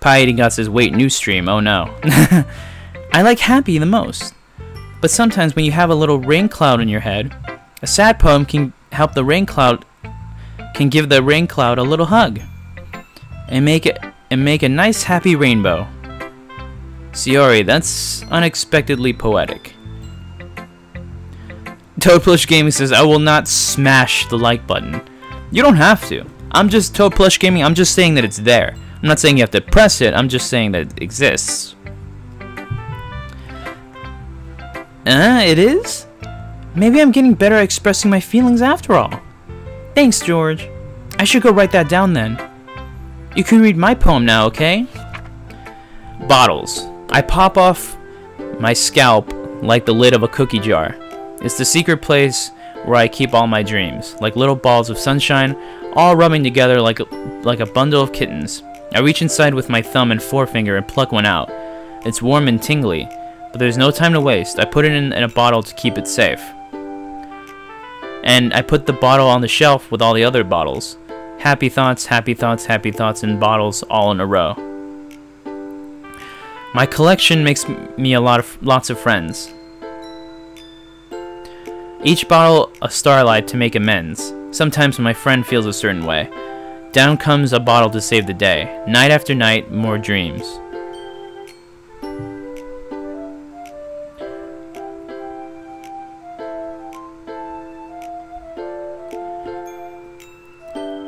Pie Eating God says, wait, new stream, oh no. I like happy the most. But sometimes when you have a little rain cloud in your head, a sad poem can help the rain cloud, can give the rain cloud a little hug. And make a nice happy rainbow. Sayori, that's unexpectedly poetic. Toad Gaming says, I will not smash the like button. You don't have to. I'm just Toad Gaming, I'm just saying that it's there. I'm not saying you have to press it, I'm just saying that it exists. It is? Maybe I'm getting better at expressing my feelings after all. Thanks, George. I should go write that down then. You can read my poem now, okay? Bottles. I pop off my scalp like the lid of a cookie jar. It's the secret place where I keep all my dreams, like little balls of sunshine, all rubbing together like a bundle of kittens. I reach inside with my thumb and forefinger and pluck one out. It's warm and tingly, but there's no time to waste. I put it in a bottle to keep it safe. And I put the bottle on the shelf with all the other bottles. Happy thoughts, happy thoughts, happy thoughts, and bottles all in a row. My collection makes me lots of friends. Each bottle a starlight to make amends. Sometimes my friend feels a certain way. Down comes a bottle to save the day. Night after night, more dreams.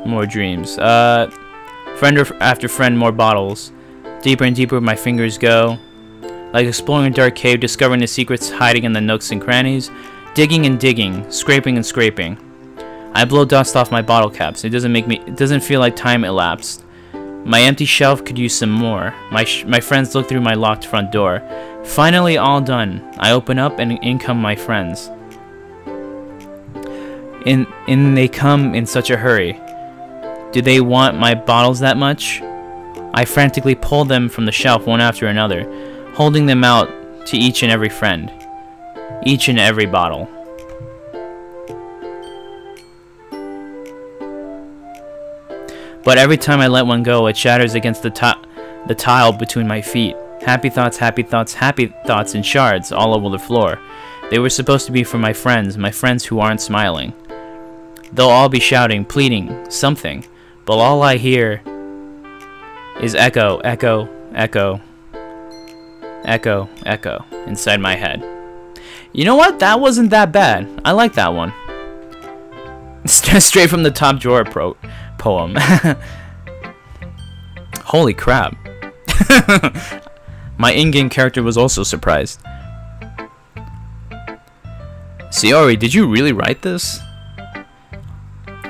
More dreams. Friend after friend, more bottles. Deeper and deeper my fingers go. Like exploring a dark cave, discovering the secrets hiding in the nooks and crannies. Digging and digging, scraping and scraping. I blow dust off my bottle caps. It doesn't feel like time elapsed. My empty shelf could use some more. My friends look through my locked front door. Finally all done. I open up and in come my friends. In they come in such a hurry. Do they want my bottles that much? I frantically pull them from the shelf one after another, holding them out to each and every friend. Each and every bottle. But every time I let one go, it shatters against the tile between my feet. Happy thoughts, happy thoughts, happy thoughts in shards all over the floor. They were supposed to be for my friends who aren't smiling. They'll all be shouting, pleading, something, but all I hear is echo, echo, echo, echo, echo inside my head. You know what? That wasn't that bad. I like that one. Straight from the top drawer poem. Holy crap. My in-game character was also surprised. Sayori, did you really write this?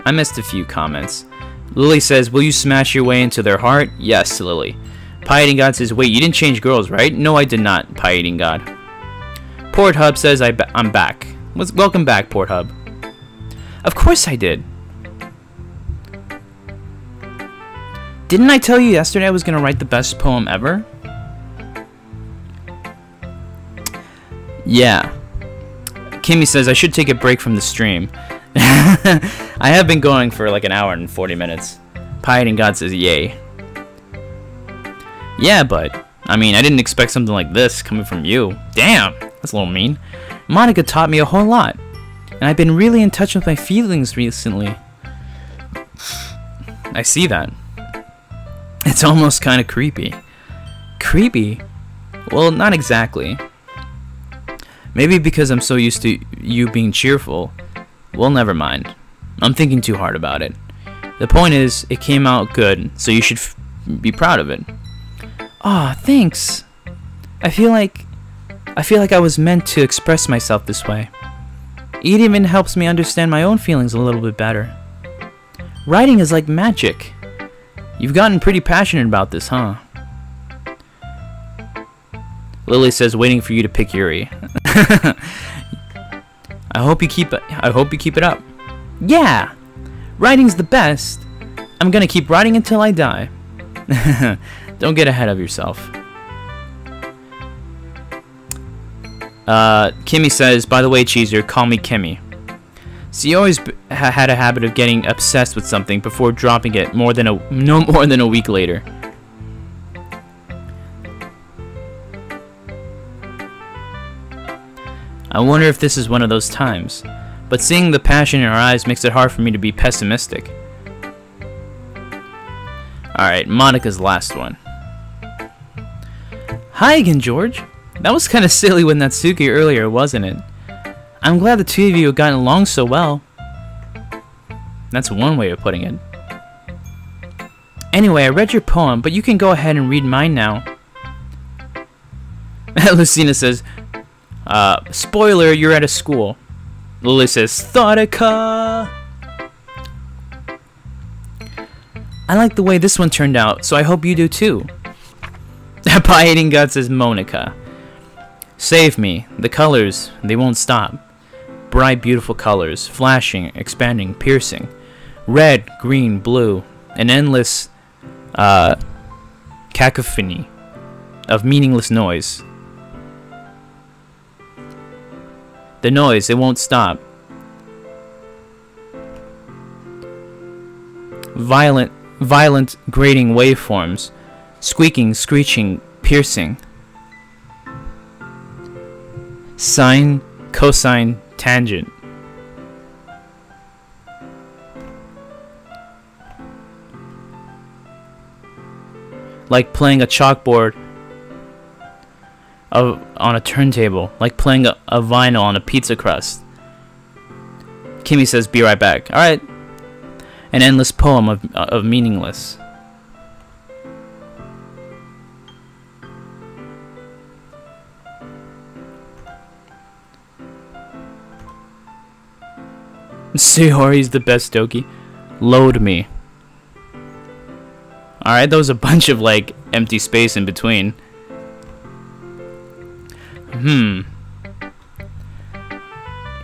I missed a few comments. Lily says, will you smash your way into their heart? Yes, Lily. Pie Eating God says, wait, you didn't change girls, right? No, I did not, Pie Eating God. Port Hub says, I'm back. Welcome back, Port Hub. Of course I did. Didn't I tell you yesterday I was going to write the best poem ever? Yeah. Kimmy says, I should take a break from the stream. I have been going for like an hour and 40 minutes. Pie Eating God says, yay. Yeah, but, I mean, I didn't expect something like this coming from you. Damn, that's a little mean. Monica taught me a whole lot. And I've been really in touch with my feelings recently. I see that. It's almost kind of creepy. Creepy? Well, not exactly. Maybe because I'm so used to you being cheerful. Well, never mind. I'm thinking too hard about it. The point is, it came out good, so you should be proud of it. Aw, thanks. I feel like I was meant to express myself this way. It even helps me understand my own feelings a little bit better. Writing is like magic. You've gotten pretty passionate about this, huh? Lily says, waiting for you to pick Yuri. I hope you keep it up. Yeah, writing's the best. I'm gonna keep writing until I die. Don't get ahead of yourself. Kimmy says, by the way, Cheeser, call me Kimmy. She always had a habit of getting obsessed with something before dropping it no more than a week later. I wonder if this is one of those times, but seeing the passion in her eyes makes it hard for me to be pessimistic. Alright, Monica's last one. Hi again, George. That was kind of silly with Natsuki earlier, wasn't it? I'm glad the two of you have gotten along so well. That's one way of putting it. Anyway, I read your poem, but you can go ahead and read mine now. Lucina says, spoiler, you're at a school. Lily says, Thoughtica! I like the way this one turned out, so I hope you do too. Pie Eating God says, Monica. Save me. The colors, they won't stop. Bright, beautiful colors, flashing, expanding, piercing. Red, green, blue. An endless cacophony of meaningless noise. The noise, it won't stop. Violent, grating waveforms. Squeaking, screeching, piercing. Sine, cosine, tangent. Like playing a chalkboard on a turntable. Like playing a vinyl on a pizza crust. Kimmy says, be right back. Alright. An endless poem of meaningless. Sayori's the best, Doki. Load me. Alright, there was a bunch of, like, empty space in between.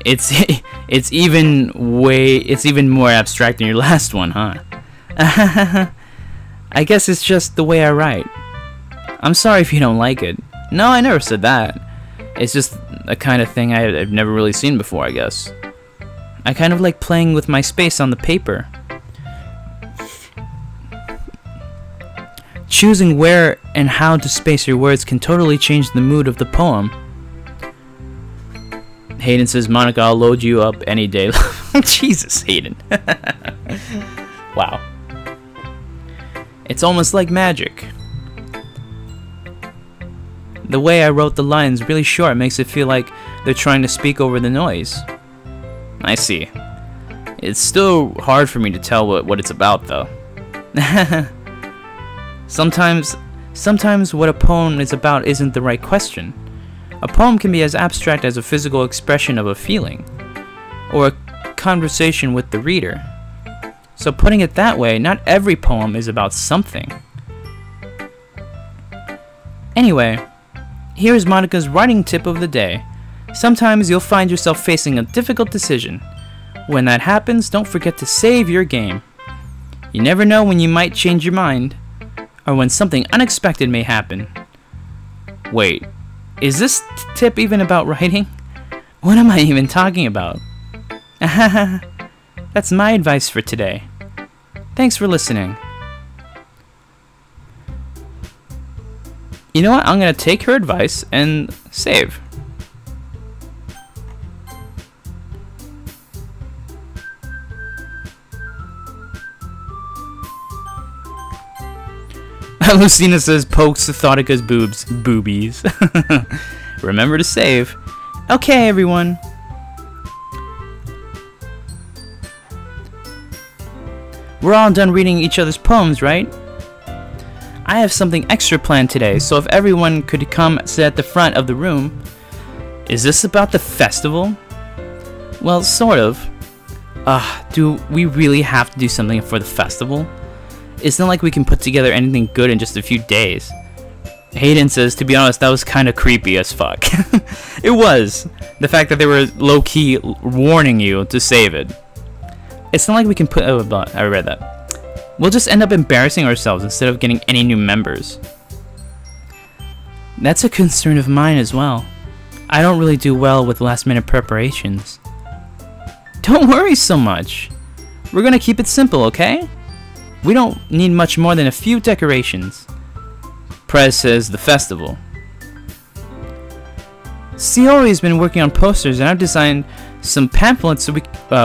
It's even more abstract than your last one, huh? I guess it's just the way I write. I'm sorry if you don't like it. No, I never said that. It's just a kind of thing I've never really seen before, I guess. I kind of like playing with my space on the paper. Choosing where and how to space your words can totally change the mood of the poem. Hayden says, Monica, I'll load you up any day. Jesus, Hayden. Wow. It's almost like magic. The way I wrote the lines really short makes it feel like they're trying to speak over the noise. I see. It's still hard for me to tell what it's about, though. Sometimes what a poem is about isn't the right question. A poem can be as abstract as a physical expression of a feeling, or a conversation with the reader. So putting it that way, not every poem is about something. Anyway, here's Monica's writing tip of the day. Sometimes you'll find yourself facing a difficult decision. When that happens, don't forget to save your game. You never know when you might change your mind, or when something unexpected may happen. Wait, is this tip even about writing? What am I even talking about? That's my advice for today. Thanks for listening. You know what? I'm gonna take her advice and save. Lucina says, pokes Thotica's boobies. Remember to save. Okay, everyone. We're all done reading each other's poems, right? I have something extra planned today, so if everyone could come sit at the front of the room. Is this about the festival? Well, sort of. Do we really have to do something for the festival? It's not like we can put together anything good in just a few days. Hayden says, to be honest, that was kind of creepy as fuck. It was. The fact that they were low-key warning you to save it. It's not like we can put... Oh, I read that. We'll just end up embarrassing ourselves instead of getting any new members. That's a concern of mine as well. I don't really do well with last-minute preparations. Don't worry so much. We're gonna keep it simple, okay? We don't need much more than a few decorations. Prez says the festival. Shiori's been working on posters, and I've designed some pamphlets so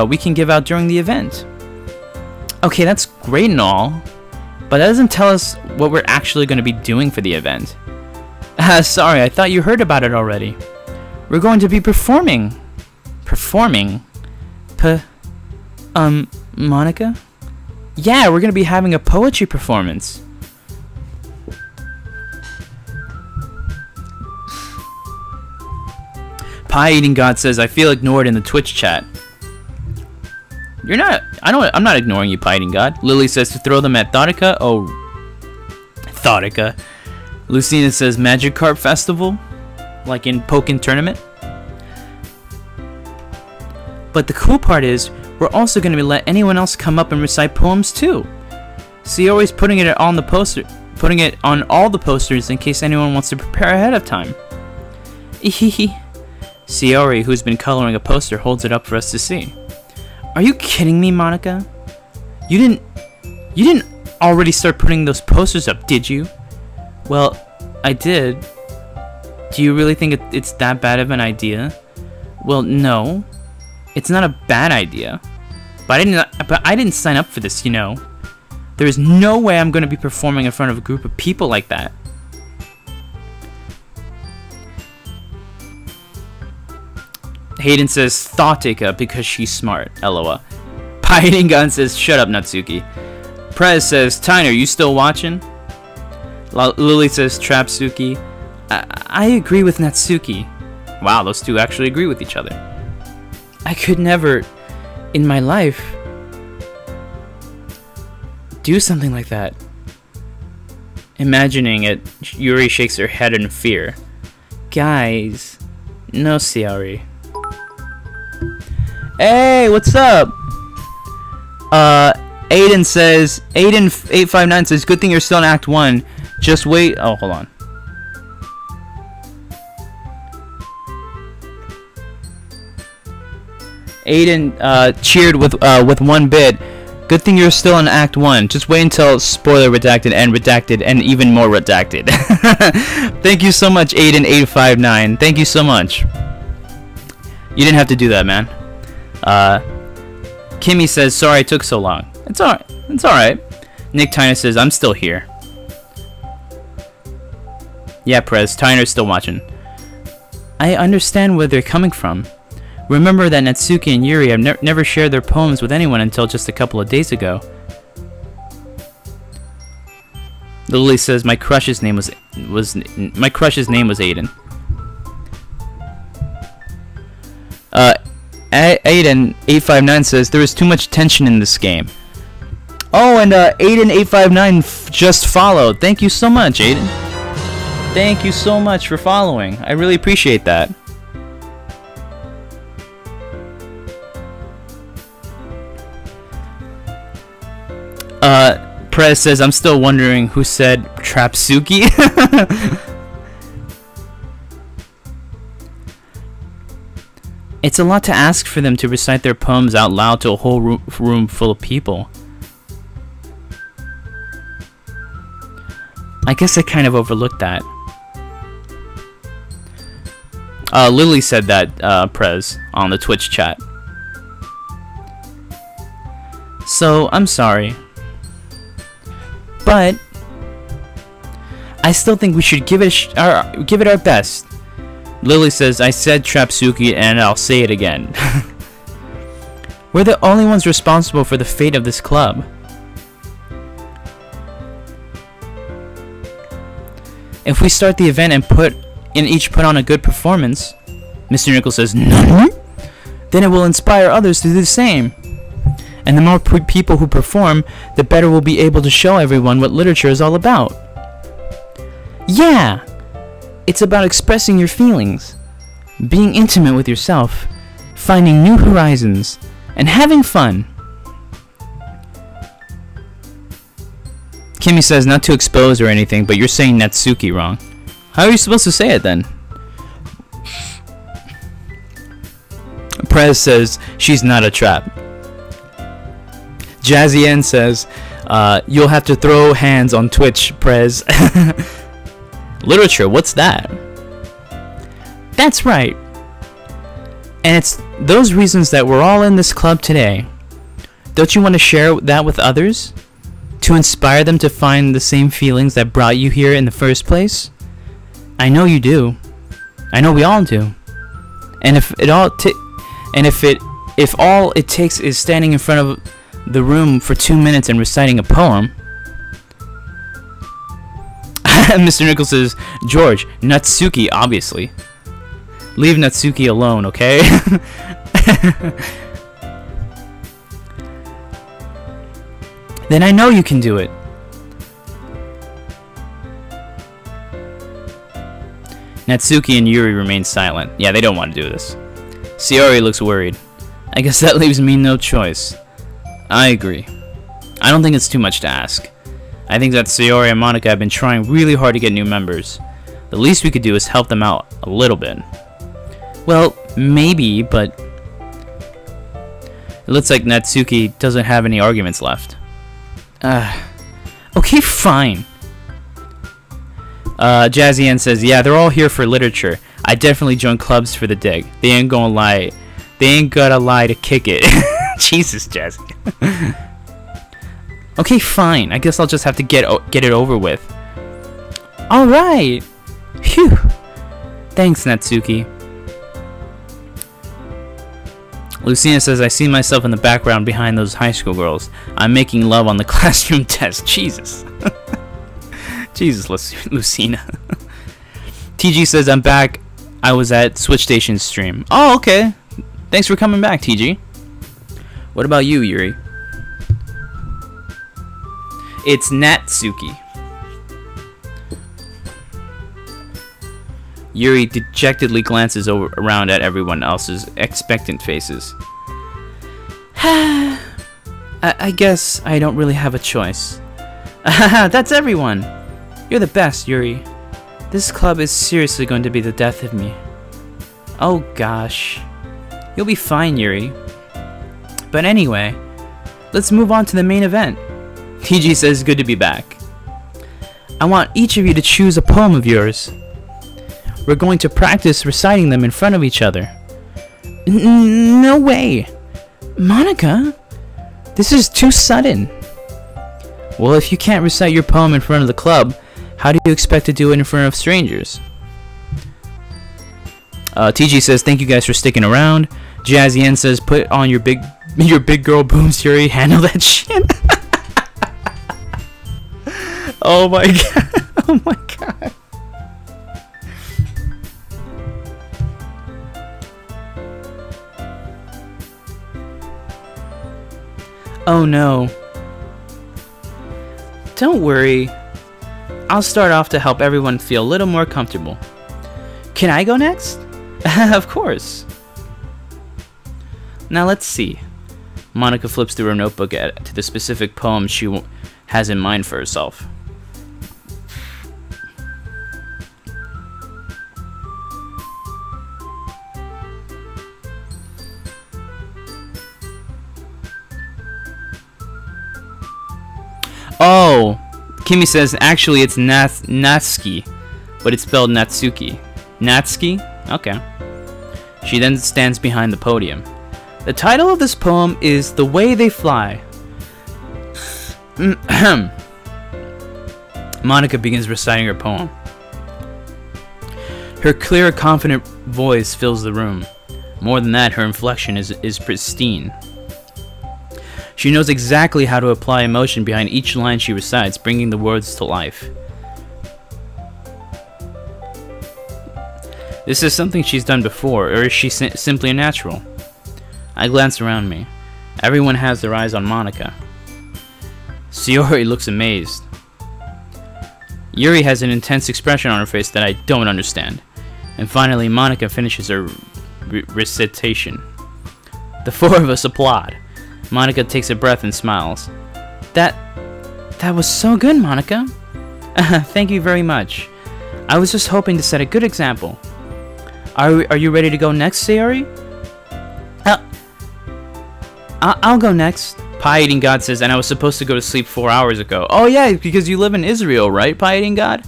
we can give out during the event. Okay, that's great and all, but that doesn't tell us what we're actually going to be doing for the event. Sorry, I thought you heard about it already. We're going to be performing. Performing? Monica? Yeah, we're going to be having a poetry performance. Pie Eating God says, I feel ignored in the Twitch chat. You're not... I'm not ignoring you, Pie Eating God. Lily says to throw them at Thoughtica. Oh. Thoughtica. Lucina says Magikarp Festival. Like in Pokken Tournament. But the cool part is, we're also going to let anyone else come up and recite poems too. Shiori's putting it on the poster... Putting it on all the posters in case anyone wants to prepare ahead of time. Ehehe. Shiori, who's been coloring a poster, holds it up for us to see. Are you kidding me, Monica? You didn't already start putting those posters up, did you? Well, I did. Do you really think it's that bad of an idea? Well, no. It's not a bad idea. But I didn't sign up for this, you know. There is no way I'm going to be performing in front of a group of people like that. Hayden says Thoughtica because she's smart. LOL. Pie Gun says shut up, Natsuki. Prez says Tyner, you still watching? Lily says Trapsuki. I agree with Natsuki. Wow, those two actually agree with each other. I could never, in my life, do something like that. Imagining it, Yuri shakes her head in fear. Guys, no, Shiori. Hey, what's up? Aiden says, Aiden859 says, good thing you're still in Act 1. Just wait. Oh, hold on. Aiden cheered with one bit. Good thing you're still in Act 1. Just wait until spoiler redacted and even more redacted. Thank you so much, Aiden859. Thank you so much. You didn't have to do that, man. Kimmy says, sorry it took so long. It's alright. It's alright. Nick Tyner says, I'm still here. Yeah, Prez, Tyner's still watching. I understand where they're coming from. Remember that Natsuki and Yuri have never shared their poems with anyone until just a couple of days ago. Lily says, my crush's name was Aiden. Aiden859 says there is too much tension in this game. Oh, and Aiden859 just followed. Thank you so much, Aiden. Thank you so much for following. I really appreciate that. Prez says I'm still wondering who said Trapsuki. It's a lot to ask for them to recite their poems out loud to a whole room full of people. I guess I kind of overlooked that. Lily said that, Prez, on the Twitch chat. So, I'm sorry. But I still think we should give it our best. Lily says, I said Trapsuki and I'll say it again. We're the only ones responsible for the fate of this club. If we start the event and each put on a good performance, Mr. Nichols says, no, then it will inspire others to do the same. And the more people who perform, the better we'll be able to show everyone what literature is all about. Yeah! It's about expressing your feelings, being intimate with yourself, finding new horizons, and having fun. Kimmy says not to expose or anything, but you're saying Natsuki wrong. How are you supposed to say it then? Prez says she's not a trap. Jazzy N says you'll have to throw hands on Twitch, Prez. Literature, what's that? That's right. And it's those reasons that we're all in this club today. Don't you want to share that with others? To inspire them to find the same feelings that brought you here in the first place? I know you do. I know we all do. And if all it takes is standing in front of the room for 2 minutes and reciting a poem. Mr. Nichols says, George, Natsuki, obviously. Leave Natsuki alone, okay? Then I know you can do it. Natsuki and Yuri remain silent. Yeah, they don't want to do this. Sayori looks worried. I guess that leaves me no choice. I agree. I don't think it's too much to ask. I think that Sayori and Monica have been trying really hard to get new members. The least we could do is help them out a little bit. Well, maybe, but it looks like Natsuki doesn't have any arguments left. Okay, fine. Jazzy N says, yeah, they're all here for literature. I definitely joined clubs for the dig. They ain't gonna lie. They ain't gotta lie to kick it. Jesus, Jazzy. Okay, fine. I guess I'll just have to get it over with. Alright. Phew. Thanks, Natsuki. Lucina says, I see myself in the background behind those high school girls. I'm making love on the classroom test. Jesus. Jesus, Lucina. TG says, I'm back. I was at Switch Station's stream. Oh, okay. Thanks for coming back, TG. What about you, Yuri? It's Natsuki. Yuri dejectedly glances around at everyone else's expectant faces. I guess I don't really have a choice. That's everyone. You're the best, Yuri. This club is seriously going to be the death of me. Oh gosh. You'll be fine, Yuri. But anyway, let's move on to the main event. TG says, good to be back. I want each of you to choose a poem of yours. We're going to practice reciting them in front of each other. No way. Monica, this is too sudden. Well, if you can't recite your poem in front of the club, how do you expect to do it in front of strangers? TG says, thank you guys for sticking around. Jazzy N says, put on your big girl booms, Yuri. Handle that shit. Oh my god. Oh my god. Oh no. Don't worry. I'll start off to help everyone feel a little more comfortable. Can I go next? Of course. Now let's see. Monica flips through her notebook to the specific poem she has in mind for herself. Oh, Kimmy says actually it's Natsuki, but it's spelled Natsuki. Natsuki? Okay. She then stands behind the podium. The title of this poem is The Way They Fly. Monica begins reciting her poem. Her clear, confident voice fills the room. More than that, her inflection is pristine. She knows exactly how to apply emotion behind each line she recites, bringing the words to life. This is something she's done before, or is she simply a natural? I glance around me. Everyone has their eyes on Monica. Sayori looks amazed. Yuri has an intense expression on her face that I don't understand. And finally, Monica finishes her recitation. The four of us applaud. Monica takes a breath and smiles. That was so good, Monica. Thank you very much. I was just hoping to set a good example. Are you ready to go next, Sayori? I'll go next. Pie Eating God says, and I was supposed to go to sleep 4 hours ago. Oh yeah, because you live in Israel, right, Pie Eating God?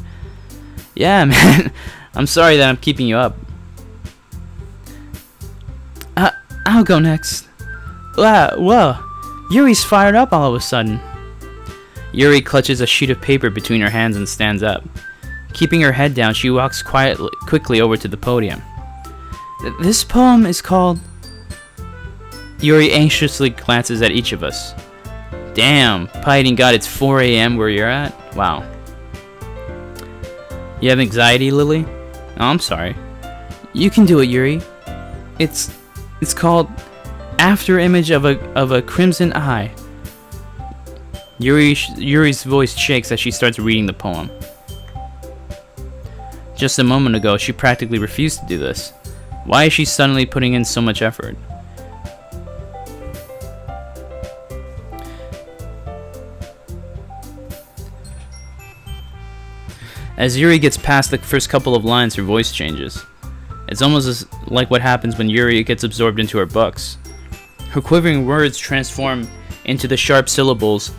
Yeah, man. I'm sorry that I'm keeping you up. I'll go next. Whoa. Yuri's fired up all of a sudden. Yuri clutches a sheet of paper between her hands and stands up. Keeping her head down, she walks quickly over to the podium. This poem is called... Yuri anxiously glances at each of us. Damn, Pie Eating God, it's 4 a.m. where you're at? Wow. You have anxiety, Lily? Oh, I'm sorry. You can do it, Yuri. It's called After Image of a Crimson Eye. Yuri's voice shakes as she starts reading the poem. Just a moment ago, she practically refused to do this. Why is she suddenly putting in so much effort? As Yuri gets past the first couple of lines, her voice changes. It's almost like what happens when Yuri gets absorbed into her books. Her quivering words transform into the sharp syllables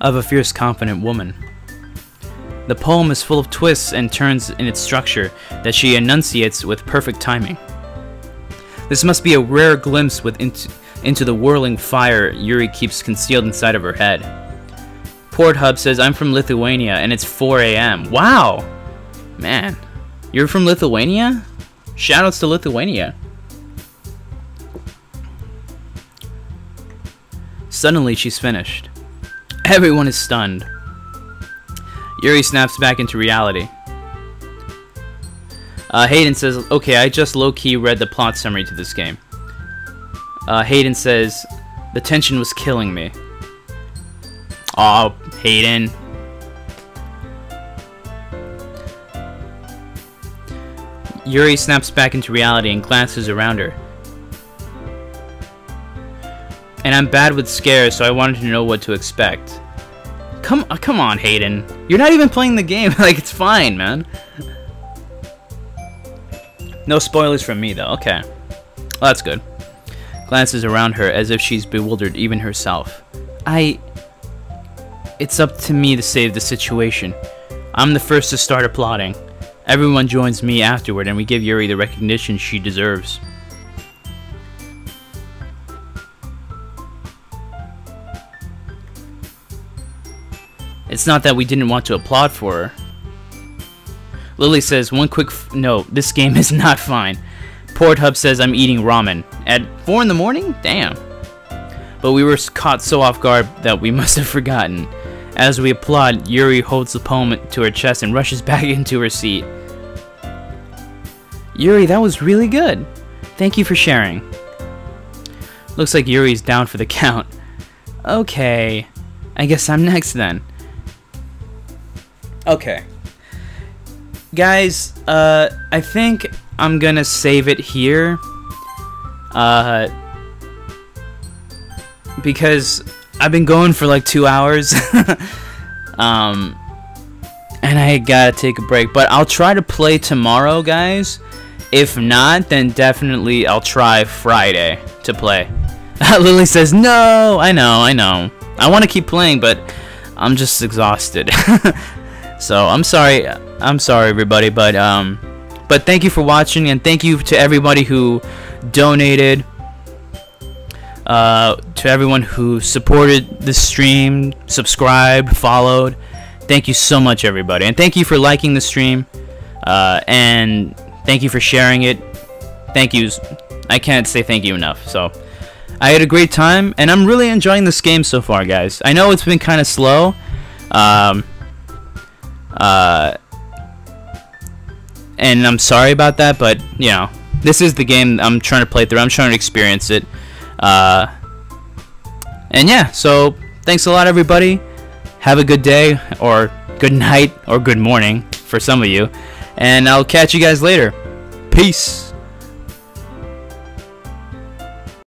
of a fierce, confident woman. The poem is full of twists and turns in its structure that she enunciates with perfect timing. This must be a rare glimpse into the whirling fire Yuri keeps concealed inside of her head. Porthub says, I'm from Lithuania and it's 4 a.m. Wow! Man, you're from Lithuania? Shoutouts to Lithuania. Suddenly, she's finished. Everyone is stunned. Yuri snaps back into reality. Hayden says, okay, I just low-key read the plot summary to this game. Hayden says, the tension was killing me. Aw, Hayden. Yuri snaps back into reality and glances around her. And I'm bad with scares, so I wanted to know what to expect. Come on, Hayden. You're not even playing the game. Like, it's fine, man. No spoilers from me, though. Okay. Well, that's good. Glances around her as if she's bewildered even herself. It's up to me to save the situation. I'm the first to start applauding. Everyone joins me afterward, and we give Yuri the recognition she deserves. It's not that we didn't want to applaud for her. Lily says, one quick note, this game is not fine. Porthub says I'm eating ramen. At 4 in the morning? Damn. But we were caught so off guard that we must have forgotten. As we applaud, Yuri holds the poem to her chest and rushes back into her seat. Yuri, that was really good. Thank you for sharing. Looks like Yuri's down for the count. Okay. I guess I'm next then. Okay. Guys, I think I'm gonna save it here. Because I've been going for like 2 hours. And I gotta take a break. But I'll try to play tomorrow, guys. If not, then definitely I'll try Friday to play. Lily says, no! I know. I want to keep playing, but I'm just exhausted. So I'm sorry, everybody, but thank you for watching, and thank you to everybody who donated, to everyone who supported the stream, subscribed, followed. Thank you so much, everybody, and thank you for liking the stream, and thank you for sharing it. Thank yous. I can't say thank you enough. So I had a great time, and I'm really enjoying this game so far, guys. I know it's been kind of slow. And I'm sorry about that, but you know, this is the game I'm trying to play through. I'm trying to experience it. And yeah, so thanks a lot, everybody, Have a good day, or good night, or good morning for some of you. And I'll catch you guys later. Peace.